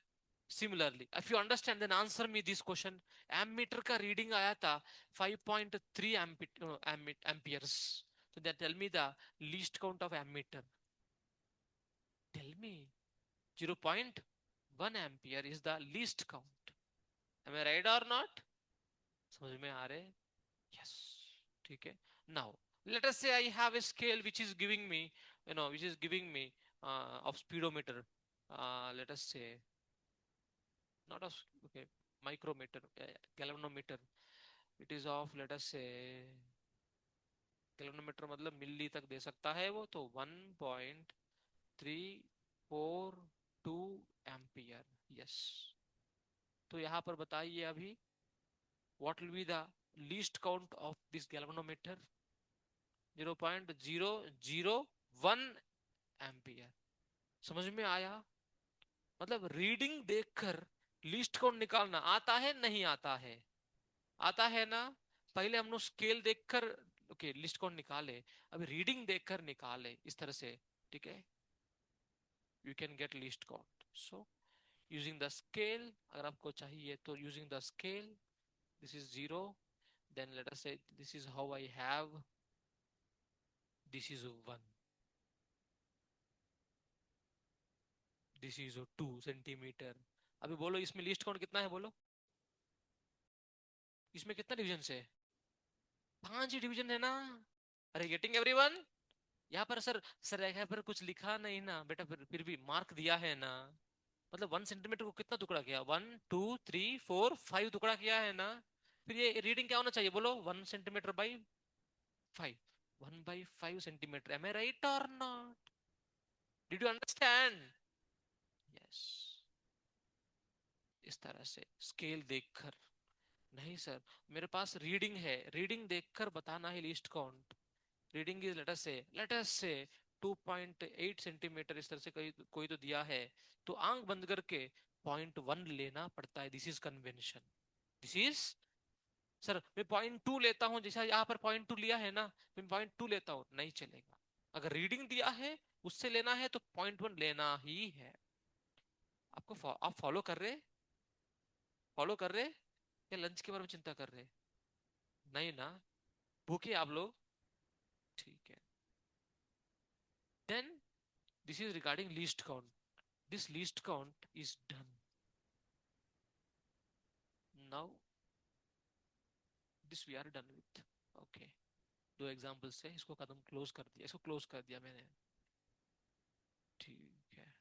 Similarly if you understand then answer me this question. Ammeter का रीडिंग आया था 5.3 एम्पियर्स, तो that tell me the least count of ammeter. Tell me, 0.1 ampere is the least count. Am I right और not? समझ में आ रहे? Yes. ठीक है। Now let us say I have a scale which is giving me, which is giving me of speedometer, let us say, not of, okay, micrometer, galvanometer, it is of, let us say, galvanometer मतलब मिली तक दे सकता है वो, तो 1.342 ampere. Yes. तो यहाँ पर बताइए अभी, what will be the least count of this galvanometer? 0.001 ampere. समझ में आया? मतलब रीडिंग देखकर लीस्ट काउंट निकालना आता है नहीं आता है? आता है ना। पहले हम लोग स्केल देखकर ओके लिस्ट काउंट निकाले, अभी रीडिंग देखकर निकाले इस तरह से। ठीक है, you can get list count. So using the scale, अगर आपको चाहिए तो using the scale, this is 0, then let us say this is how I have, this is 1, this is 2 centimetre. अभी बोलो इसमें लिस्ट काउंट कितना है बोलो? इसमें कितना डिवीजन है? 5 ही डिवीजन है ना। अरे गेटिंग एवरीवन? यहाँ पर सर, सर यहाँ पर कुछ लिखा नहीं ना बेटा, फिर भी मार्क दिया है ना। मतलब 1 सेंटीमीटर को कितना टुकड़ा किया? 1 2 3 4 5 टुकड़ा किया है ना। फिर ये रीडिंग क्या होना चाहिए बोलो? 1 centimetre by 5, 1/5 centimetre. Am I right और not? Did you understand? Yes. इस तरह से स्केल देखकर, नहीं सर मेरे पास रीडिंग है, रीडिंग देखकर बताना है list count. Reading is let us से 2.8 सेंटीमीटर, इस तरह से कोई कोई तो दिया है, तो आंख बंद करके 0.1 लेना पड़ता है। This is convention. This is, sir मैं 0.2 लेता हूँ, जैसा यहाँ पर 0.2 लिया है ना, मैं 0.2 लेता हूँ, नहीं चलेगा। अगर रीडिंग दिया है उससे लेना है तो 0.1 लेना ही है। आपको आप फॉलो कर रहे? फॉलो कर रहे या लंच के बारे में चिंता कर रहे? नहीं ना? भूखे आप लोग? ठीक है। Then this is regarding least count. This least count is done. Now this we are done with. Okay, दो एग्जांपल से इसको कदम क्लोज कर दिया, इसको क्लोज कर दिया मैंने। ठीक है।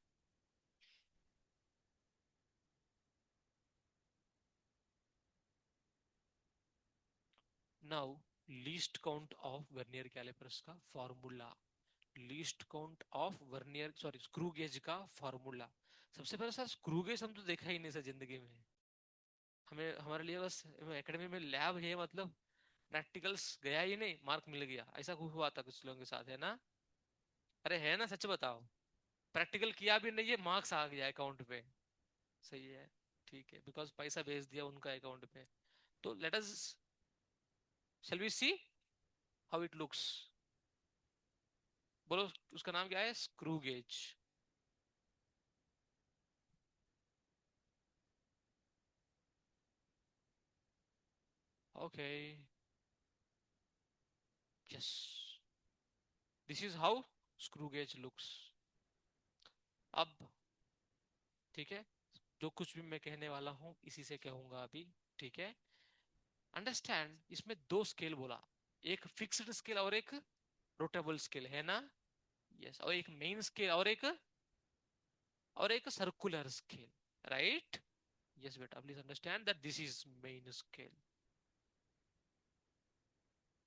Now least count of vernier callipers का formula. Least count of vernier, sorry, screw gauge का फॉर्मूला। सबसे पहले सर स्क्रू गेज हम तो देखा ही नहीं सर जिंदगी में। हमें हमारे लिए बस एकेडमी में लैब है, मतलब प्रैक्टिकल्स गया ही नहीं, मार्क मिल गया, ऐसा कुछ हुआ था कुछ लोगों के साथ, है ना? अरे है ना, सच बताओ। प्रैक्टिकल किया भी नहीं है, मार्क्स आ गया अकाउंट पे। सही है। ठीक है, बिकॉज पैसा भेज दिया उनका अकाउंट पे। तो let us Shall we see how it looks? बोलो, उसका नाम क्या है? Screw gauge. Okay. Yes, this is how screw gauge looks. अब ठीक है, जो कुछ भी मैं कहने वाला हूं इसी से कहूंगा अभी. ठीक है, अंडरस्टैंड. इसमें दो स्केल बोला, एक फिक्स्ड स्केल और एक रोटेबल स्केल, है ना? यस, और एक मेन स्केल और एक सर्कुलर स्केल. राइट? यस बेटा, please understand that this is main scale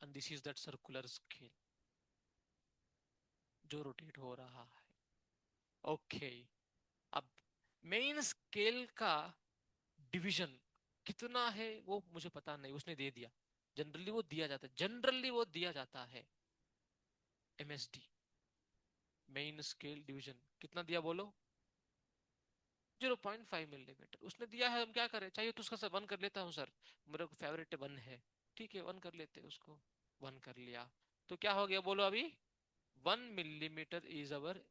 and this is that circular scale जो रोटेट हो रहा है. ओके. अब मेन स्केल का डिवीजन कितना है वो मुझे पता नहीं, उसने दे दिया. जनरली वो दिया जाता है एमएसडी, मेन स्केल डिवीजन. कितना दिया बोलो? 0.5 मिलीमीटर उसने दिया है. हम क्या करें? चाहिए तो उसका सर वन कर लेता हूँ सर, मेरा फेवरेट वन है. ठीक है, वन कर लेते हैं उसको. वन कर लिया तो क्या हो गया बोलो अभी? 1 मिलीमीटर इज अवर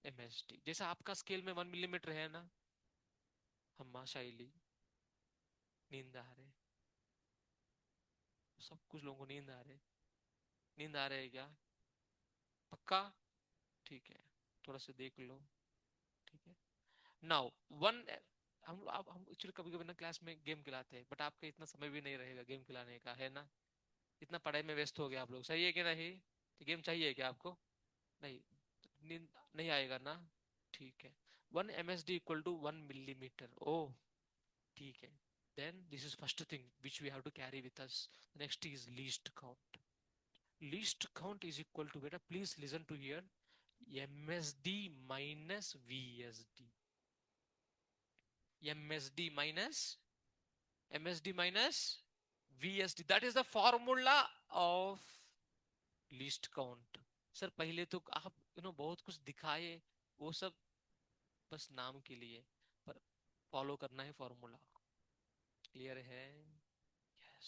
एमएसडी. जैसा आपका स्केल में 1 मिलीमीटर है ना. हम शाइली नींद आ रहे, सब कुछ लोगों को नींद आ रहे. नींद आ रहे है क्या? पक्का? ठीक है, थोड़ा सा देख लो. ठीक है. नाउ वन, हम एक्चुअली कभी कभी ना क्लास में गेम खिलाते हैं, बट आपका इतना समय भी नहीं रहेगा गेम खिलाने का, है ना? इतना पढ़ाई में व्यस्त हो गया आप लोग, सही है कि नहीं? तो गेम चाहिए क्या आपको? नहीं, नींद नहीं आएगा ना? ठीक है. 1 MSD इक्वल टू 1 मिलीमीटर. ओ, ठीक है. Then this is first thing which we have to carry with us. Next is least count. Least count is equal to, beta please listen to here, MSD minus VSD. MSD minus MSD minus VSD. That is the formula of least count. Sir पहले तो आप बहुत कुछ दिखाए, वो सब बस नाम के लिए, पर फॉलो करना है फॉर्मूला. क्लियर है? यस.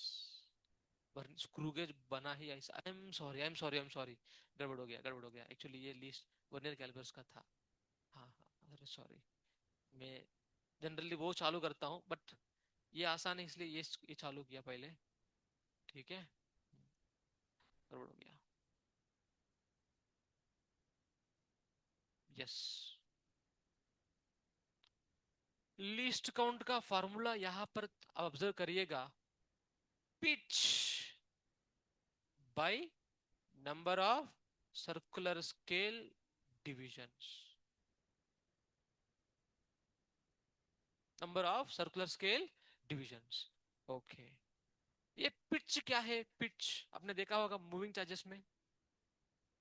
स्क्रू गेज बना ही ऐसा. I am sorry. गड़बड़ हो गया एक्चुअली. ये लिस्ट वर्नियर कैलिपर्स का था. हाँ हाँ, अरे सॉरी. मैं जनरली वो चालू करता हूँ, बट ये आसान है इसलिए ये चालू किया पहले. ठीक है, गड़बड़ हो गया. यस. लीस्ट काउंट का फॉर्मूला यहां पर ऑब्जर्व करिएगा. Pitch by number of circular scale divisions. Number of circular scale divisions. Okay. ये पिच क्या है? पिच आपने देखा होगा मूविंग चार्जेस में.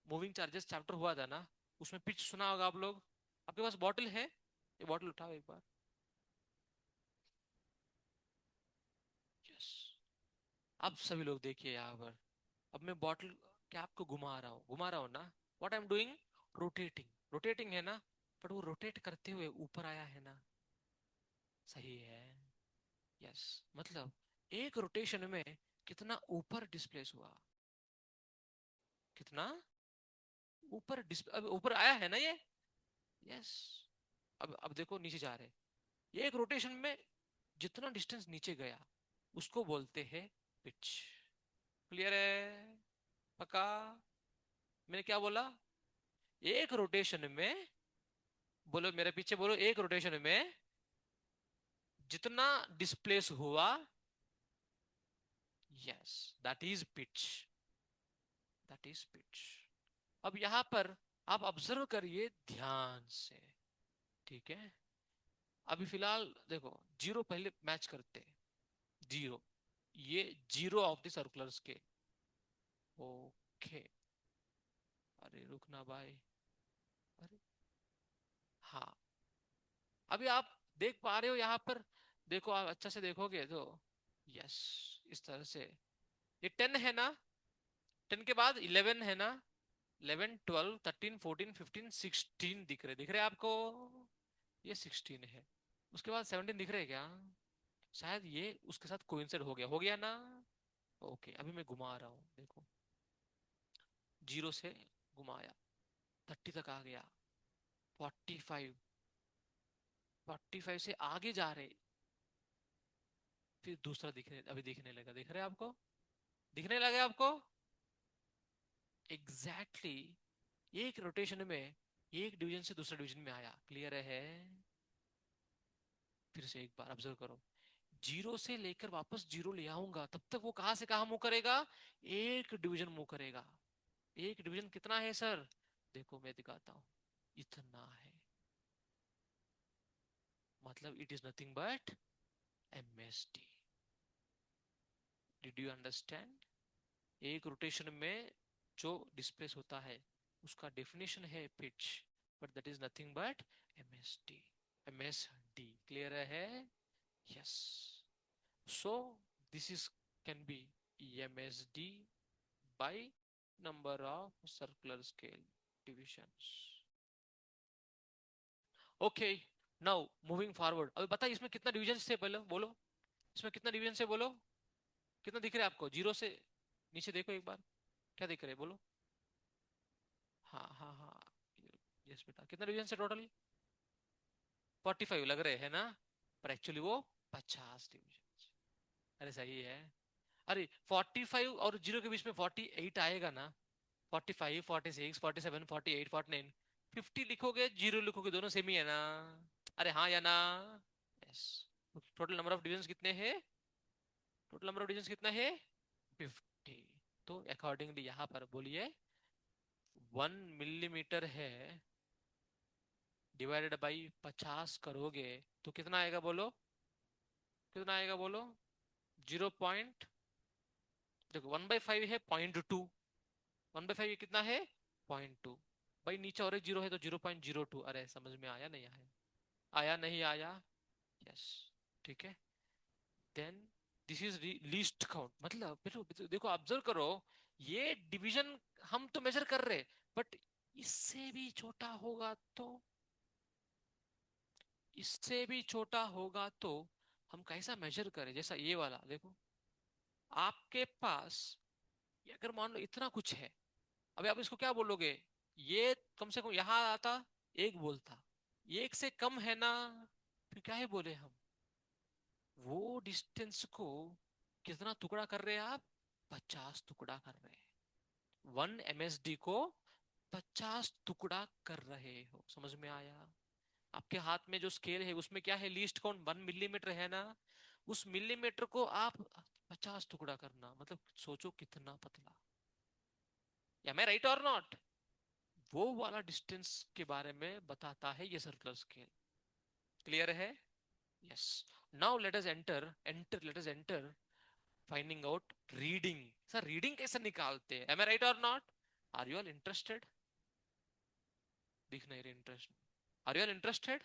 मूविंग चार्जेस चैप्टर हुआ था ना, उसमें पिच सुना होगा आप लोग. आपके पास बॉटल है? ये बॉटल उठाओ एक बार. यस. अब सभी लोग देखिए यहाँ पर. अब मैं बॉटल कैप को घुमा रहा हूँ ना. What I am doing? Rotating. Rotating है ना, बट वो रोटेट करते हुए ऊपर आया है ना. सही है. यस. मतलब एक रोटेशन में कितना ऊपर डिस्प्लेस हुआ, कितना ऊपर अब ऊपर आया है ना ये. यस. अब देखो नीचे जा रहे. ये एक रोटेशन में जितना डिस्टेंस नीचे गया उसको बोलते हैं पिच. क्लियर है? पक्का? मैंने क्या बोला? एक रोटेशन में, बोलो मेरे पीछे बोलो, एक रोटेशन में जितना डिस्प्लेस हुआ, yes, that is pitch. That is pitch. अब यहां पर आप ऑब्जर्व करिए ध्यान से. ठीक है. अभी फिलहाल देखो, जीरो पहले मैच करते हैं. जीरो, ये zero of the circular scale. Okay. अरे रुकना भाई. अरे हाँ. अभी आप देख पा रहे हो यहाँ पर. देखो, आप अच्छा से देखोगे तो, यस, इस तरह से. ये 10 है ना. 10 के बाद 11 है ना. 11, 12, 13, 14, 15, 16 दिख रहे आपको. ये 16 है. उसके बाद 17 दिख रहे क्या? शायद ये उसके साथ कोइंसाइड हो गया ना. ओके, अभी मैं घुमा रहा हूँ, देखो, 0 से घुमाया, 30 तक आ गया, 45, 45 से आगे जा रहे, फिर दूसरा दिखने, अभी दिखने लगा, दिख रहा है आपको, दिखने लगा आपको, एग्जैक्टली exactly, एक रोटेशन में एक डिवीजन से दूसरे डिवीजन में आया, क्लियर है? फिर से एक बार ऑब्जर्व करो, 0 से लेकर वापस 0 ले आऊंगा, तब तक वो कहां से कहां मूव करेगा, एक डिवीजन मूव करेगा। एक डिवीजन कितना है सर, देखो मैं दिखाता हूं, इतना है, मतलब it is nothing but MSD. Did you understand? एक रोटेशन में जो डिस्प्लेस होता है उसका डेफिनेशन है pitch, but that is nothing but MSD, MSD, clear है? Yes, so this is can be MSD by number of circular scale divisions. Okay, now moving forward, अभी बता इसमें कितना डिवीजन से, बोलो बोलो, इसमें कितना डिवीजन से, बोलो कितना दिख रहा है आपको, 0 से नीचे देखो एक बार, क्या दिख रहा है बोलो? हाँ हाँ हाँ, यस बेटा, कितना डिवीजन से टोटल? 45 लग रहे हैं ना, पर एक्चुअली वो 50 डिवीजन। अरे सही है, अरे 45 और 0 के बीच में 48 आएगा ना, 45, 46, 47, 48, 49, 50 लिखोगे, 0 लिखोगे, दोनों सेम ही है ना? अरे हाँ या ना? Yes. Total number of division कितने हैं? टोटल नंबर ऑफ डिविजन कितना है? 50। तो अकॉर्डिंगली यहाँ पर बोलिए, 1 मिलीमीटर है, डिवाइडेड बाई 50 करोगे तो कितना आएगा बोलो, कितना आएगा बोलो? 0 देखो 1/5 है 0.2, 1/5 कितना है? 0.2, भाई नीचे और एक जीरो है तो 0.02। अरे समझ में आया नहीं आया? आया नहीं आया? यस, ठीक है। Then this is least count, मतलब देखो देखो ऑब्जर्व करो, ये डिवीजन हम तो मेजर कर रहे, बट इससे भी छोटा होगा तो, इससे भी छोटा होगा तो हम कैसा मेजर करें? जैसा ये वाला देखो, आपके पास अगर मान लो इतना कुछ है, अभी आप इसको क्या बोलोगे? ये कम से कम यहां आता, एक बोलता, ये एक से कम है ना, फिर क्या है बोले हम, वो डिस्टेंस को कितना टुकड़ा कर रहे हैं आप? 50 टुकड़ा कर रहे हैं, 1 MSD को 50 टुकड़ा कर रहे हो, समझ में आया? आपके हाथ में जो स्केल है उसमें क्या है, लीस्ट काउंट 1 मिलीमीटर है ना, उस मिलीमीटर को आप 50 टुकड़ा करना, मतलब सोचो कितना पतला, या मैं राइट और नॉट? वो वाला डिस्टेंस के बारे में बताता है ये सर्कुलर स्केल, क्लियर है? Yes. Now let us enter finding out reading. Sir reading कैसे निकालते हैं, एम आई राइट और not? Are you all interested? दिख नहीं रहे interest, are you all interested?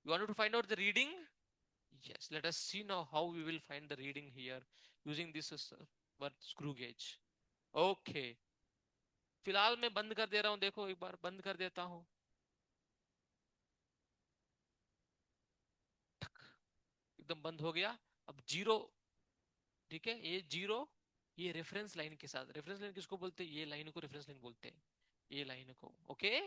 You want to find out the reading? yes, let us see now how we will find the reading here using this screw gauge. Okay, फिलहाल मैं बंद कर दे रहा हूं, देखो एक बार बंद कर देता हूं, एकदम बंद हो गया। अब 0, ठीक है, ये 0, ये रेफरेंस लाइन के साथ, रेफरेंस लाइन किसको बोलते हैं, ये लाइन को रेफरेंस लाइन बोलते हैं, ये लाइन को, okay,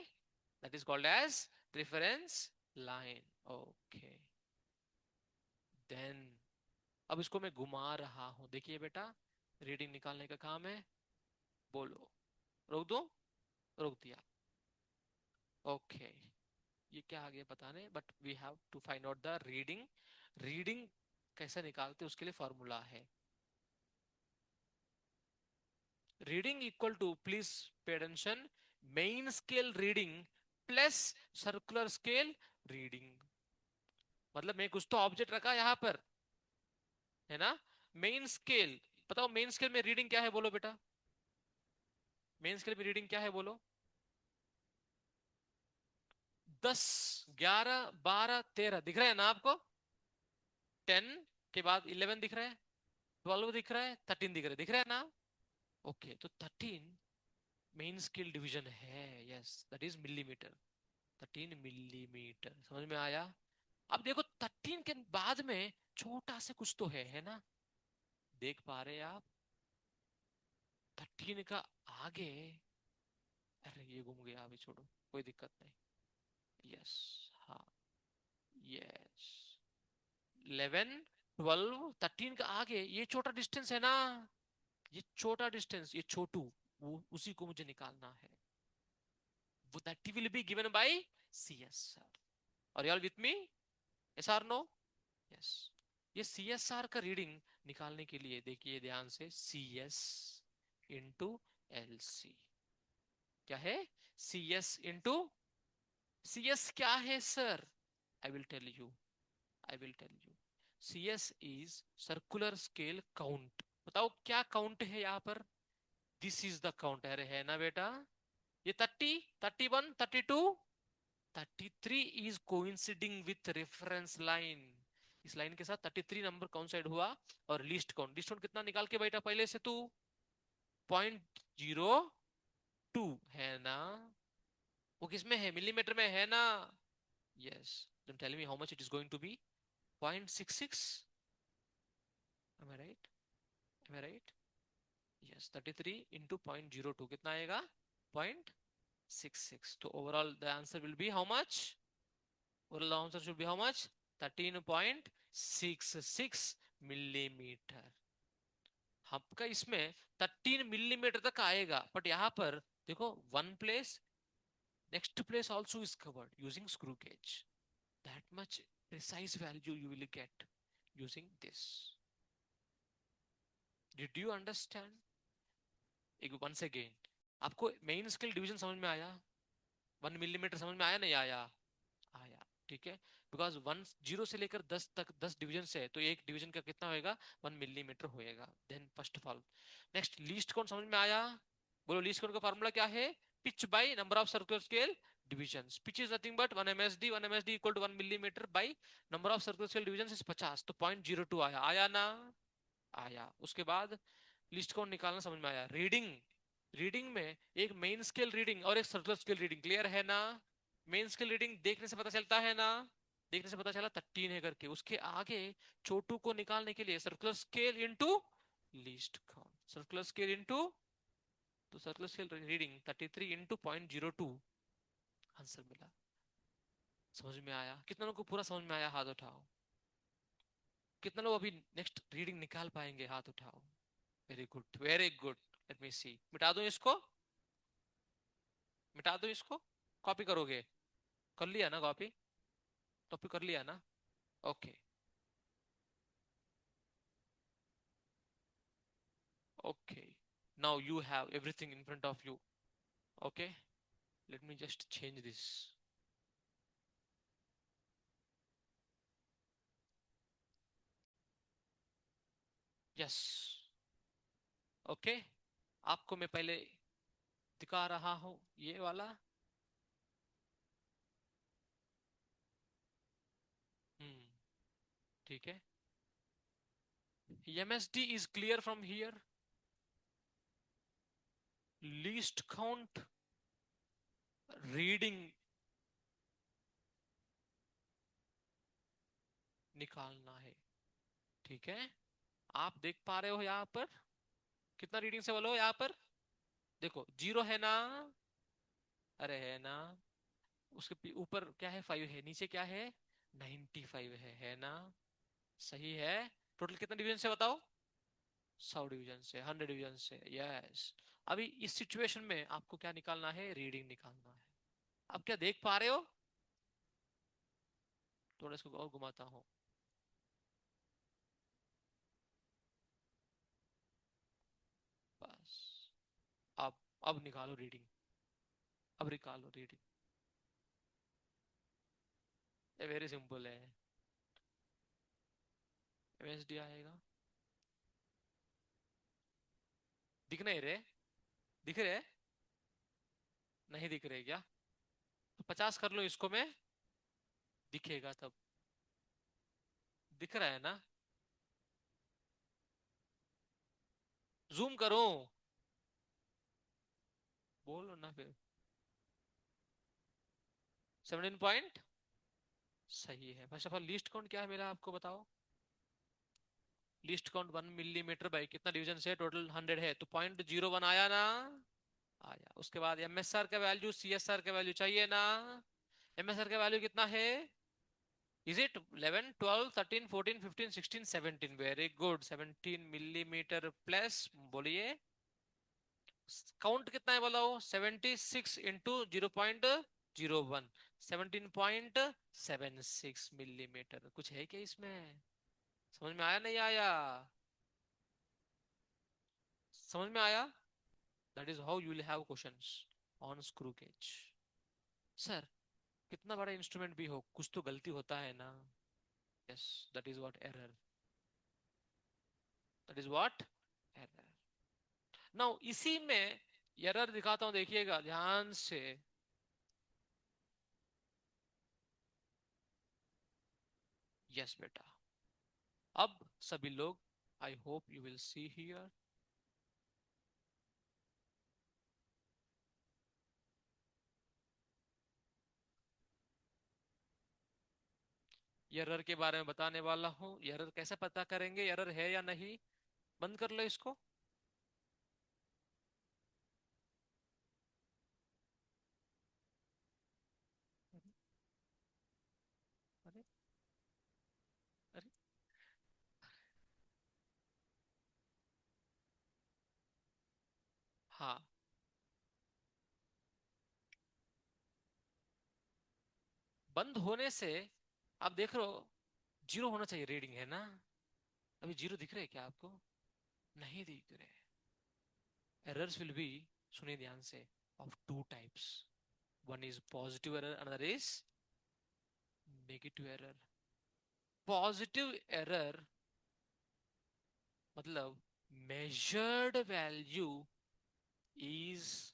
that is called as reference line. Okay, then अब इसको मैं घुमा रहा हूं, देखिए बेटा, रीडिंग निकालने का काम है, बोलो, रोक दो, रोक दिया, ओके। ये क्या आ गया पता नहीं, but we have to find out the reading. Reading कैसे निकालते उसके लिए फॉर्मूला है, reading equal to, please pay attention, main scale reading plus circular scale reading. मतलब मैं कुछ तो ऑब्जेक्ट रखा यहाँ पर, है ना, मेन स्केल, बताओ मेन स्केल में रीडिंग क्या है बोलो बेटा, मेन स्केल में रीडिंग क्या है बोलो? 10, 11, 12, 13 दिख रहा है ना आपको? 10 के बाद 11 दिख रहा है, 12 दिख रहा है, 13 दिख रहा है ना? ओके, तो 13 मेन स्केल डिवीजन है, yes that is millimetre, 13 millimetre, समझ में आया? अब देखो 13 के बाद में छोटा सा कुछ तो है ना, देख पा रहे हैं आप? 13 का आगे, अरे ये घूम गया, अभी छोड़ो, कोई दिक्कत नहीं। यस, हाँ, यस, 11, 12, 13 का आगे ये छोटा डिस्टेंस है ना, ये छोटा डिस्टेंस, ये छोटू, वो उसी को मुझे निकालना है। वो that will be given by C S R. और you are with me? Yes or no? Yes. ये सी एस आर का रीडिंग निकालने के लिए देखिए ध्यान से, C S into L C, क्या है? C S into, C S क्या है sir? I will tell you, I will tell you. C S is circular scale count. बताओ क्या काउंट है यहाँ पर? This is the count. अरे है ना बेटा, ये 30, 31, 32, 33 इज कोइंसिडिंग विथ रेफरेंस लाइन। इस लाइन के साथ 33 नंबर कोइंसाइड हुआ। और लीस्ट काउंट, लीस्ट काउंट कितना निकाल के बैठा पहले से तू? 0.02 है ना? वो किसमें है? मिलीमीटर में है ना? Yes. Then tell me how much it is going to be? 0.66? Am I right? Am I right? Yes, 33 into 0.02 कितना आएगा? 0.66। तो overall the answer will be how much? Overall the answer should be how much? 13.66 millimetre. आपका इसमें 13 millimetre तक आएगा, but यहाँ पर देखो, one place, next place also is covered using screw gauge. That much precise value you will get using this. Did you understand? एक once again, आपको main scale division समझ में आया? 1 मिलीमीटर समझ में आया नहीं आया? आया, ठीक है। बिकॉज 10 से लेकर 10 तक 10 डिवीजन है, तो एक डिवीजन का कितना होएगा? 1 मिलीमीटर होएगा। Then first of all, next least count समझ में आया? बोलो, लीस्ट काउंट का फार्मूला क्या है? Pitch by number of circular scale division. Pitch is nothing but 1 MSD, 1 MSD equal to 1 millimetre by number of circular scale division is 50, तो 0.02 आया। आया ना? आया। उसके बाद लिस्ट काउंट निकालना समझ में आया। रीडिंग, रीडिंग में एक मेन स्केल रीडिंग और एक सर्कुलर स्केल रीडिंग, क्लियर है ना? मेन स्केल रीडिंग देखने से पता चलता है ना? देखने से पता चला 13 है करके। उसके आगे छोटू को निकालने के लिए circular scale into least count, circular scale into, तो circular scale reading 33 into 0.02, answer मिला। समझ में आया? कितना लोगों को पूरा समझ में आया? हाथ उठाओ। कितना लोग अभी नेक्स्ट रीडिंग निकाल पाएंगे? हाथ उठाओ। Very good, very good. Let me see, मिटा दो इसको, मिटा दो इसको। कॉपी करोगे? कर लिया ना कॉपी? कॉपी कर लिया ना? Okay, okay, now you have everything in front of you. Okay, let me just change this. Yes, okay, आपको मैं पहले दिखा रहा हूं ये वाला। हम्म, ठीक है। MSD is clear from here. Least count reading निकालना है, ठीक है। आप देख पा रहे हो यहाँ पर कितना रीडिंग से? बोलो यहाँ पर देखो, 0 है ना? अरे है ना? उसके ऊपर क्या है? 5 है। नीचे क्या है? 95 है ना? सही है। टोटल कितना डिवीजन से बताओ? 100 डिवीजन से, 100 डिवीजन से, यस। अभी इस सिचुएशन में आपको क्या निकालना है? रीडिंग निकालना है। अब क्या देख पा रहे हो? थोड़ा इसको और घुमाता हूँ, बस। अब अब निकालो रीडिंग, अब निकालो रीडिंग। ये वेरी सिंपल है। एमएसडी आएगा, दिख नहीं रहे? दिख रहे? नहीं दिख रहे क्या? तो 50 कर लो इसको मैं, दिखेगा तब। दिख रहा है ना? जूम करो, बोलो ना फिर। 17 पॉइंट, सही है। First of all least count क्या है मेरा, आपको बताओ? लीस्ट काउंट 1 मिलीमीटर बाई कितना डिवीजन से, टोटल 100 है तो 0.01 आया ना, आया। उसके बाद एमएसआर का वैल्यू सीएसआर का वैल्यू चाहिए ना। एमएसआर का वैल्यू कितना है, is it 11 12 13 14 15 16 17, very good 17 millimetre plus, बोलिए काउंट कितना है बोला, 76 इंटू 0.01, 17.76 मिलीमीटर। कुछ है क्या इसमें, समझ में आया नहीं आया, समझ में आया? That is how you will have questions on screw gauge. Sir कितना बड़ा इंस्ट्रूमेंट भी हो कुछ तो गलती होता है ना। Yes, that is what error, that is what error. Now इसी में एरर दिखाता हूं, देखिएगा ध्यान से। यस बेटा, अब सभी लोग, आई hope you will see here. Error के बारे में बताने वाला हूं, एरर कैसे पता करेंगे, एरर है या नहीं। बंद कर लो इसको। अरे अरे अरे, हाँ बंद होने से आप देख रहे हो, जीरो होना चाहिए रीडिंग, है ना। अभी जीरो दिख रहे हैं क्या आपको, नहीं दिख रहे। एरर्स विल बी, सुनिए ध्यान से, of two types, one is positive error, another is negative error. Positive error मतलब measured value is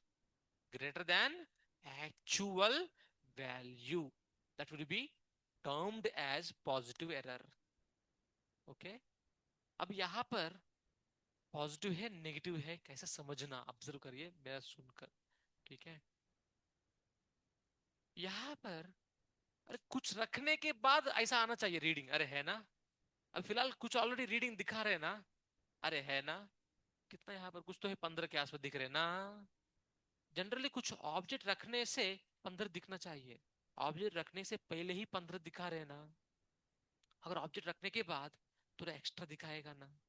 greater than actual value, that will be termed as positive error। Okay, अब यहां पर positive है negative है कैसे समझना, ऑब्जर्व करिए मेरा सुनकर, ठीक है। यहां पर, अरे कुछ रखने के बाद ऐसा आना चाहिए रीडिंग, अरे है ना। अब फिलहाल कुछ ऑलरेडी रीडिंग दिखा रहे हैं ना, अरे है ना, कितना यहाँ पर कुछ तो है 15 के आसपास दिख रहे हैं ना। जनरली कुछ ऑब्जेक्ट रखने से 15 दिखना चाहिए, ऑब्जेक्ट रखने से पहले ही 15 दिखा रहे ना, अगर ऑब्जेक्ट रखने के बाद थोड़ा एक्स्ट्रा दिखाएगा ना,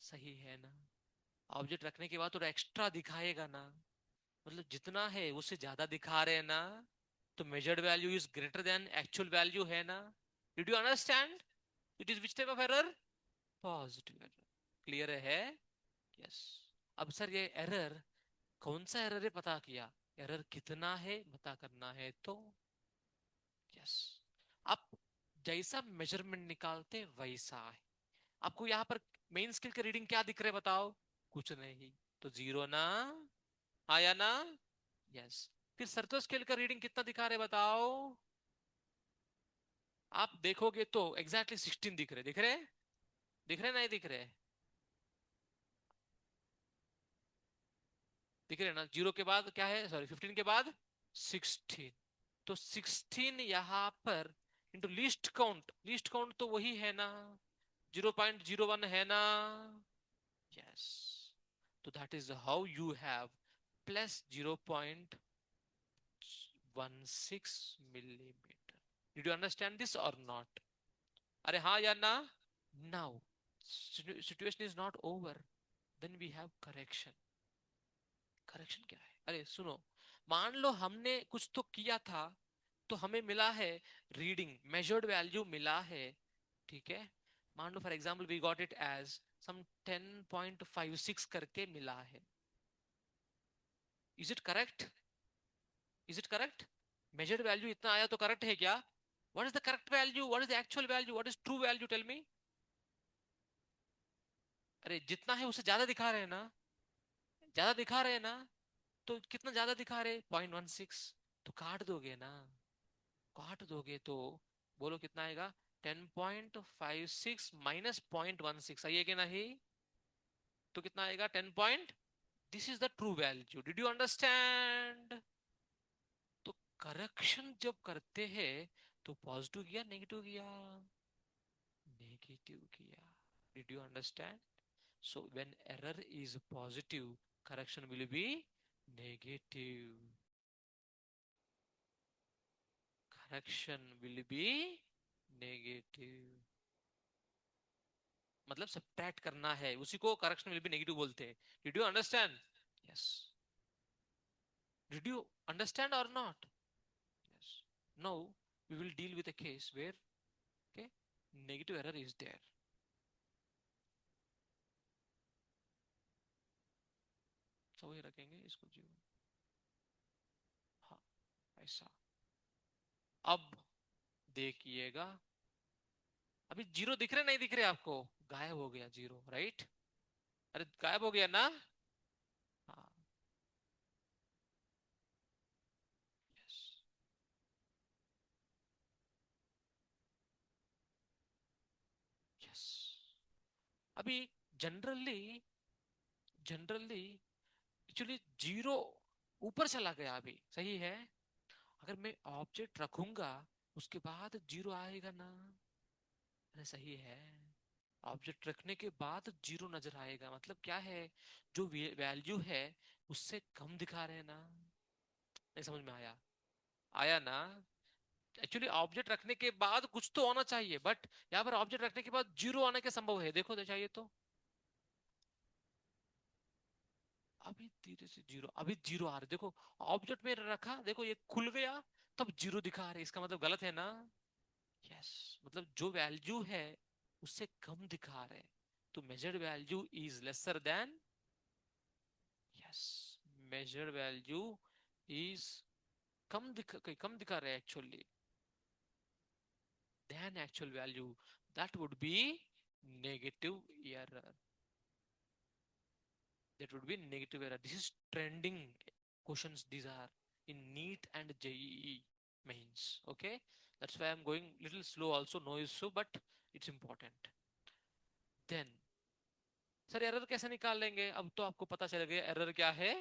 सही है ना। ऑब्जेक्ट रखने के बाद थोड़ा एक्स्ट्रा दिखाएगा ना, मतलब जितना है उससे ज्यादा दिखा रहे हैं ना, तो measured value is greater than actual value है ना। Did you understand, it is which type of error, positive error. Clear है, यस। अब सर ये एरर कौन सा एरर है पता किया, एरर कितना है पता करना है तो, यस, आप जैसा मेजरमेंट निकालते वैसा है। आपको यहाँ पर मेन स्केल के रीडिंग क्या दिख रहे बताओ, कुछ नहीं, तो जीरो ना, आया ना, यस। फिर सर्कल स्केल का रीडिंग कितना दिखा रहे बताओ, आप देखोगे तो एग्जैक्टली 16 दिख रहे, दिख रहे, दिख रहे नहीं दिख रहे, दिख रहे ना। जीरो के बाद क्या है, सॉरी 15 के बाद 16, तो 16 यहाँ पर into least count, least count तो वही है ना, 0.01 है ना, यस। तो that is how you have plus 0.16 millimetre. Did you understand this और नॉट, अरे हाँ या ना। Now situation is not over, then we have correction. Correction क्या है, अरे सुनो, मान लो हमने कुछ तो किया था, तो हमें मिला है रीडिंग, मेजर्ड वैल्यू मिला है, ठीक है। मान लो for example we got it as some 10.56 करके मिला है, is it correct, is it correct, measured value इतना आया तो करेक्ट है क्या, what is the correct value, what is the actual value, what is true value, tell me. अरे जितना है उससे ज्यादा दिखा रहे हैं ना, ज्यादा दिखा रहे हैं ना, तो कितना ज्यादा दिखा रहे, 0.16, तो काट दोगे ना, काट दोगे तो बोलो कितना आएगा, 10.56 माइनस 0.16, सही है कि नहीं, तो कितना आएगा 10 point, this is the true value, did you understand. तो करेक्शन जब करते हैं तो पॉजिटिव किया नेगेटिव किया, नेगेटिव किया, Did you understand? So when error is positive, correction will be negative. Correction will be negative. मतलब सब्ट्रैक्ट करना है, उसी को करेक्शन विल बी नेगेटिव बोलते हैं. Did you understand? Yes. Did you understand और not? Yes. Now we will deal with a case where okay negative error is there. तो वही रखेंगे इसको जीरो. हाँ, ऐसा. अब देखिएगा, अभी जीरो दिख रहे नहीं दिख रहे आपको? गायब हो गया जीरो, राइट? अरे गायब हो गया ना? हाँ. यस. यस. अभी जनरली जनरली एक्चुअली जीरो ऊपर चला गया, अभी सही है. अगर मैं ऑब्जेक्ट रखूंगा उसके बाद जीरो आएगा ना? अरे सही है. ऑब्जेक्ट रखने के बाद जीरो नजर आएगा, मतलब क्या है, जो वैल्यू है उससे कम दिखा रहे हैं ना? नहीं समझ में आया? आया ना? एक्चुअली ऑब्जेक्ट रखने के बाद कुछ तो होना चाहिए, बट यहाँ पर ऑब्जेक्ट रखने के बाद जीरो आने के संभव है. देखो तो चाहिए तो. अभी धीरे से जीरो, अभी जीरो आ रहा है देखो. ऑब्जेक्ट में रखा, देखो ये खुल गया, तब जीरो दिखा रहे, इसका मतलब गलत है ना? यस. मतलब जो वैल्यू है उससे कम दिखा रहे, तो measured value is lesser than. Yes. Measured value is कम दिखा रहे actually than actual value. That would be negative error. That would be negative error. This is trending questions. These are in NEET and JEE mains. Okay, that's why I'm going little slow. Also, no issue, but it's important. Then, sir error कैसे निकाल लेंगे? अब तो आपको पता चल गया error क्या है.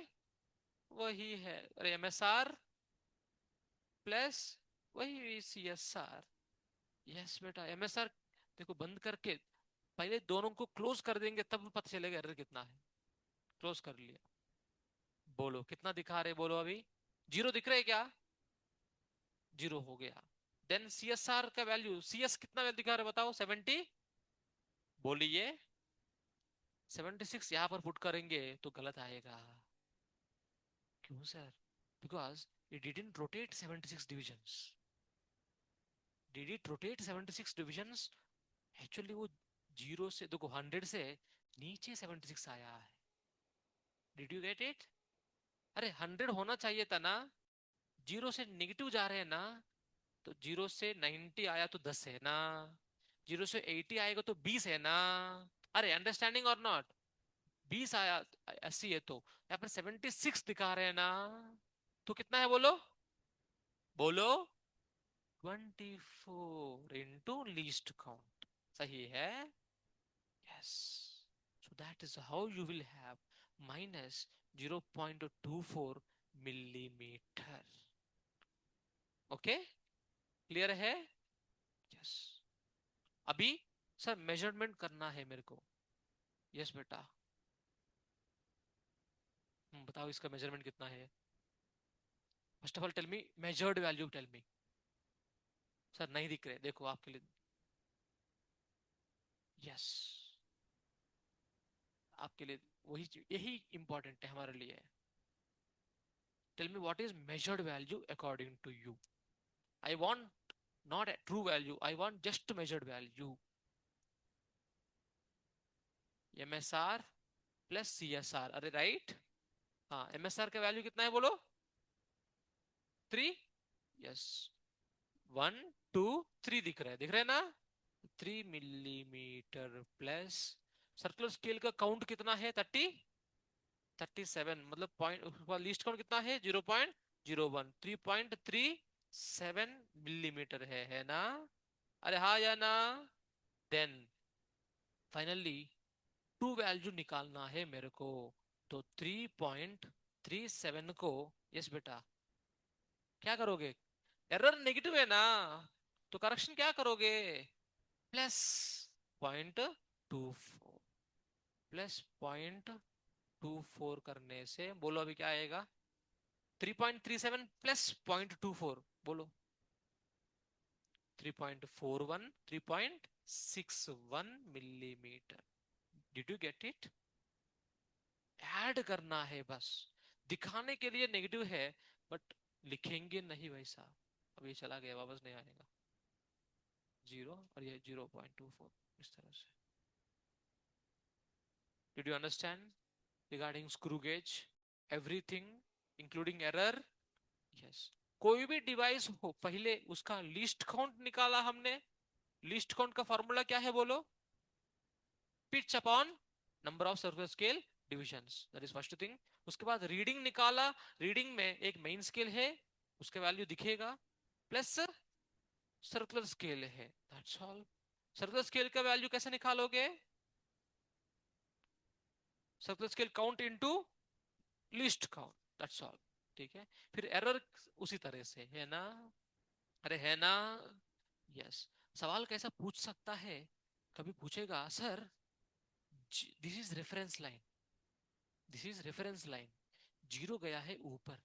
वही है, अरे MSR प्लस वही CSR. यस बेटा, MSR देखो बंद करके पहले दोनों को क्लोज कर देंगे, तब पता चलेगा एरर कितना है. क्लोज कर लिया. बोलो कितना दिखा रहे, बोलो अभी. जीरो दिख रहे क्या? जीरो हो गया. देन CSR का वैल्यू, CS कितना वैल्यू दिखा रहे बताओ? 70. बोलिए. 76 यहां पर पुट करेंगे तो गलत आएगा. क्यों sir? Because it didn't rotate 76 divisions. Did it rotate 76 divisions? Actually वो जीरो से देखो 100 से नीचे 76 आया है. Did you get it? अरे 100 होना चाहिए था ना. जीरो से नेगेटिव जा रहे हैं ना, तो जीरो से 90 आया तो 10 है ना. जीरो से 80 आएगा तो 20 है ना. अरे अंडरस्टैंडिंग और नॉट? 20 आया, 80 है, तो यहाँ पर 76 दिखा रहे हैं ना. तो कितना है बोलो? बोलो. 24 इंटू लीस्ट काउंट. सही है. Yes. So that is how you will have minus 0.24 millimetre. Okay, clear है? यस. अभी सर मेजरमेंट करना है मेरे को. यस बेटा. बताओ इसका मेजरमेंट कितना है? First of all tell me measured value, tell me. Sir नहीं दिख रहे, देखो आपके लिए. यस. आपके लिए वही, यही इंपॉर्टेंट है हमारे लिए. Tell me what is measured value according to you. I want not a true value, I want just measured value. MSR plus CSR. अरे राइट. हाँ, MSR का वैल्यू कितना है बोलो? 3. यस. 1 2 3 दिख रहा है, दिख रहा है ना? 3 मिलीमीटर प्लस. सर्कुलर स्केल का काउंट कितना है? 37. मतलब पॉइंट लीस्ट काउंट कितना है? 0.01. 3.37 मिलीमीटर है ना? अरे हाँ या ना? देन फाइनली टू वैल्यू निकालना है मेरे को. तो 3.37 को, यस बेटा, क्या करोगे? एरर नेगेटिव है ना, तो करेक्शन क्या करोगे? प्लस पॉइंट 24 प्लस 0.24 करने से बोलो अभी क्या आएगा? 3.37 प्लस 0.24 बोलो। 3.41, 3.61 millimetre. Did you get it? Add करना है बस, दिखाने के लिए नेगेटिव है, बट लिखेंगे नहीं वैसा। अब ये चला गया, वापस नहीं आएगा। 0 और ये 0.24, इस तरह से। Did you understand regarding screw gauge everything including error? Yes. कोई भी डिवाइस हो, पहले उसका लीस्ट काउंट निकाला हमने। लीस्ट काउंट का फॉर्मूला क्या है बोलो? Pitch upon number of circular scale divisions, that is first thing. उसके बाद रीडिंग निकाला। रीडिंग में एक मेन स्केल है, उसके वैल्यू दिखेगा, प्लस सर्कुलर स्केल है, दैट्स ऑल। सर्कुलर स्केल का वैल्यू कैसे निकालोगे? Circular scale count into least count, that's all. ठीक है। फिर एरर उसी तरह से है ना? अरे है ना? यस। सवाल कैसा पूछ सकता है? कभी पूछेगा sir, this is reference line, this is reference line, zero गया है ऊपर।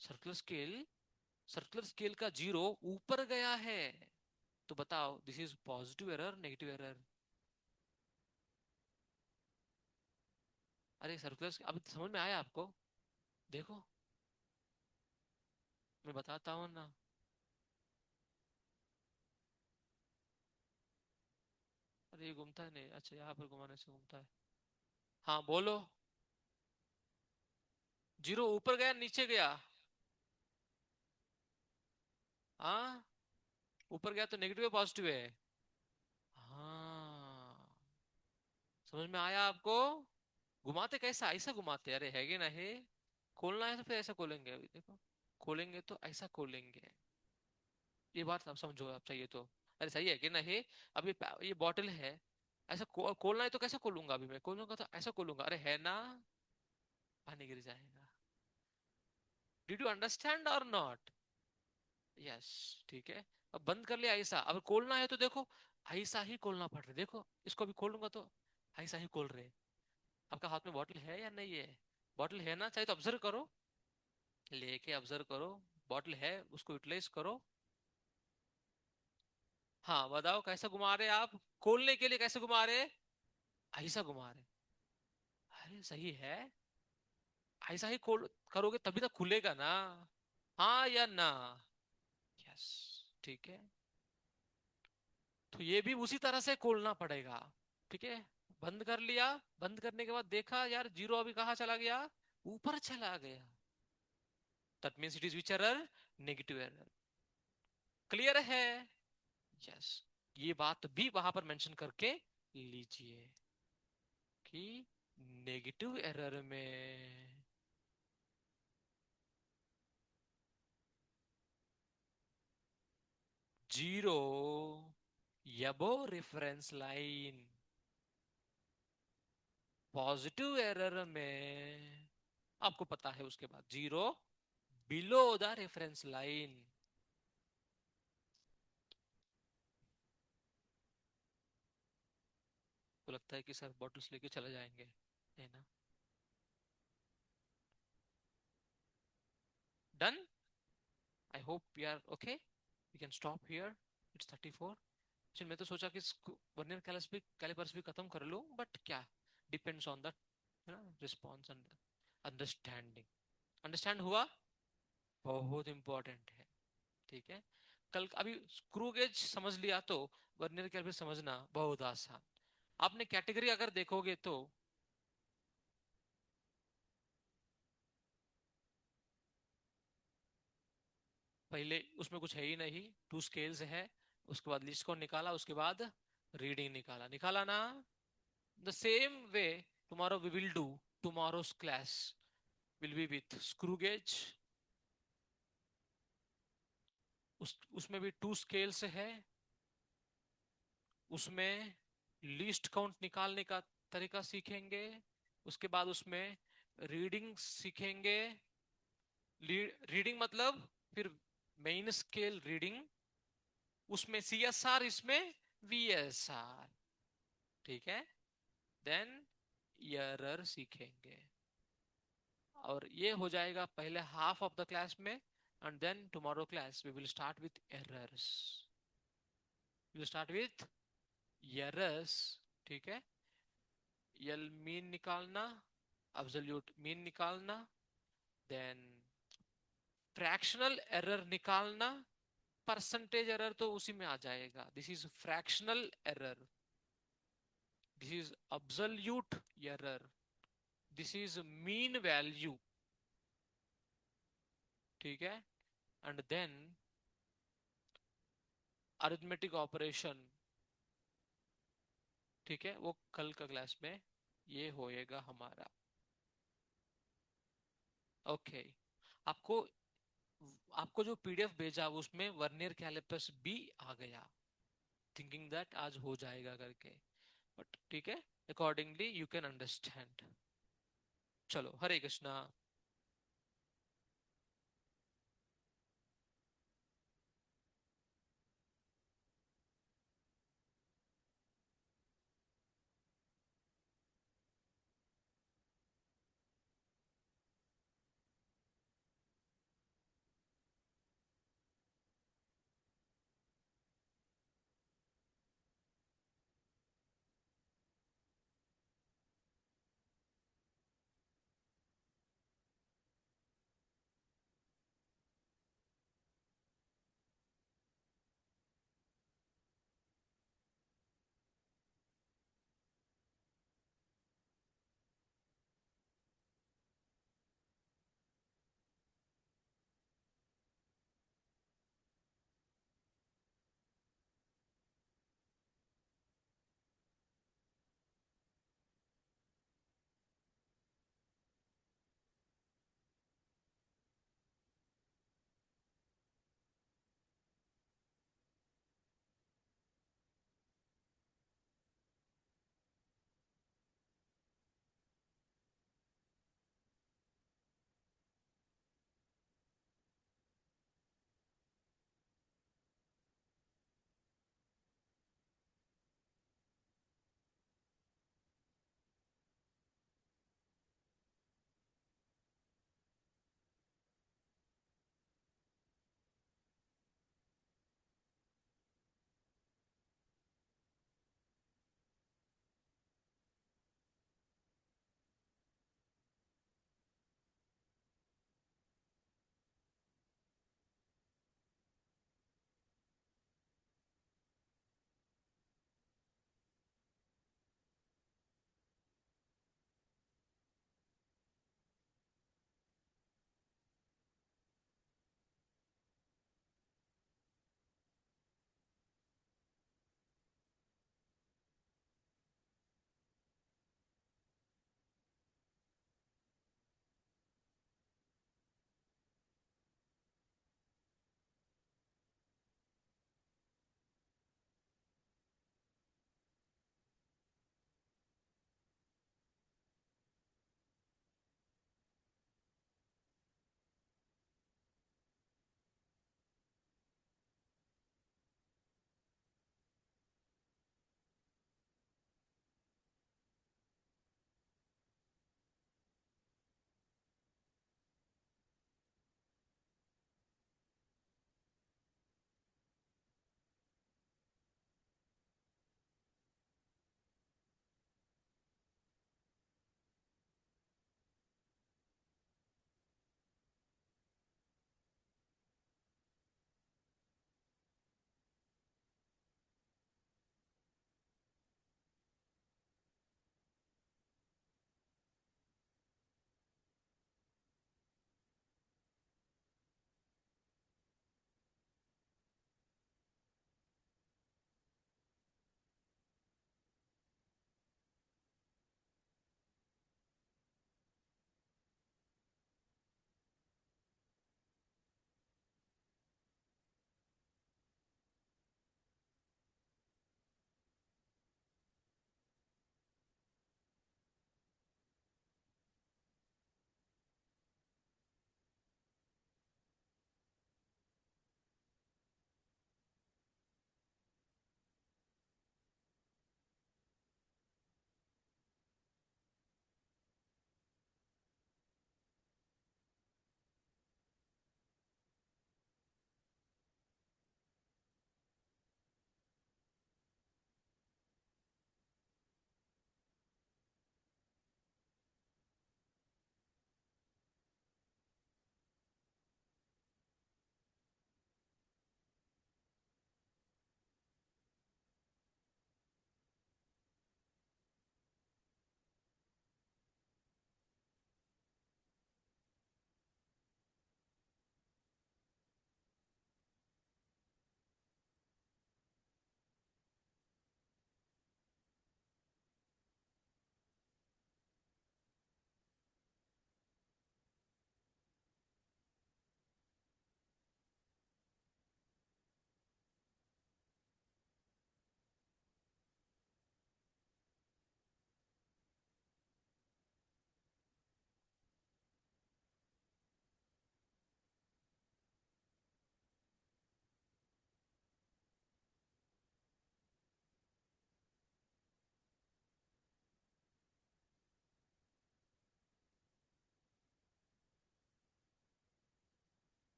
सर्कुलर स्केल, सर्कुलर स्केल का जीरो ऊपर गया है, तो बताओ this is positive error negative error? अरे सर्कुलर अब समझ में आया आपको? देखो, मैं बताता हूँ ना। अरे ये घूमता है नहीं, अच्छा यहाँ पर घुमाने से घूमता है। हाँ बोलो। जीरो ऊपर गया नीचे गया? हाँ, ऊपर गया तो नेगेटिव है पॉजिटिव है? हाँ, समझ में आया आपको? घुमाते कैसा, ऐसा घुमाते, अरे हैगे ना है। खोलना है तो फिर ऐसा खोलेंगे, अभी देखो, खोलेंगे तो ऐसा खोलेंगे। ये बात आप समझो, आप चाहिए तो। अरे सही है कि नहीं? अब ये बॉटल है, ऐसा खोलना है तो कैसे खोलूंगा? अभी मैं खोलूंगा तो ऐसा खोलूंगा, अरे है ना, पानी गिर जाएगा। डिड यू अंडरस्टैंड और नॉट? यस। ठीक है। अब बंद कर लिया ऐसा, अब खोलना है तो देखो, ऐसा ही खोलना पड़ रहा है। देखो इसको भी खोलूंगा तो ऐसा ही खोल रहे। आपका हाथ में बॉटल है या नहीं है? बॉटल है ना, चाहिए तो ऑब्जर्व करो, लेके ऑब्जर्व करो। बॉटल है, उसको यूटिलाइज करो। हाँ बताओ कैसा घुमा रहे आप? खोलने के लिए कैसे घुमा रहे? ऐसा घुमा रहे। अरे सही है, ऐसा ही खोल करोगे तभी तो खुलेगा ना। हाँ या ना? यस। ठीक है। तो ये भी उसी तरह से खोलना पड़ेगा। ठीक है। बंद कर लिया, बंद करने के बाद देखा यार जीरो अभी कहाँ चला गया? ऊपर चला गया। That means it is which error? Negative error. Clear है? यस। ये बात भी वहां पर मेंशन करके लीजिए कि नेगेटिव एरर में zero above reference line, positive error में आपको पता है उसके बाद zero below the reference line. को लगता है कि सर बॉटल्स लेके चले जाएंगे, है ना? Done. I hope you are okay, we can stop here, it's 34। चल मैं तो सोचा कि वर्नियर कैलिपर्स भी खत्म कर लूं, बट क्या, depends on the response and understanding. Understand हुआ? बहुत इंपॉर्टेंट है। ठीक है। कल अभी स्क्रू गेज समझ लिया तो वर्नियर कैलिपर समझना बहुत आसान। आपने कैटेगरी अगर देखोगे तो पहले उसमें कुछ है ही नहीं, टू स्केल्स है। उसके बाद लिस्ट को निकाला, उसके बाद रीडिंग निकाला, निकाला ना? The same way tomorrow we will do, tomorrow's class will be with screw gauge. उसमें भी टू स्केल्स है। उसमें लीस्ट काउंट निकालने का तरीका सीखेंगे। उसके बाद उसमें रीडिंग सीखेंगे। रीडिंग मतलब फिर मेन स्केल रीडिंग, उसमें सीएसआर, इसमें वीएसआर। ठीक है, देन एरर सीखेंगे। और ये हो जाएगा पहले हाफ ऑफ द क्लास में, and then tomorrow class we will start with errors, will start with errors. ठीक है, यल मीन निकालना, एब्सोल्यूट मीन निकालना, देन फ्रैक्शनल एरर निकालना। परसेंटेज एरर तो उसी में आ जाएगा, this is fractional error, this is absolute error, this is mean value. ठीक है, एंड देन अरिथमेटिक ऑपरेशन। ठीक है, वो कल का क्लास में ये होएगा हमारा। ओके, आपको आपको जो पीडीएफ भेजा उसमें वर्नियर कैलिपर्स भी आ गया, थिंकिंग दैट आज हो जाएगा करके, बट ठीक है, अकॉर्डिंगली यू कैन अंडरस्टैंड। चलो, हरे कृष्णा।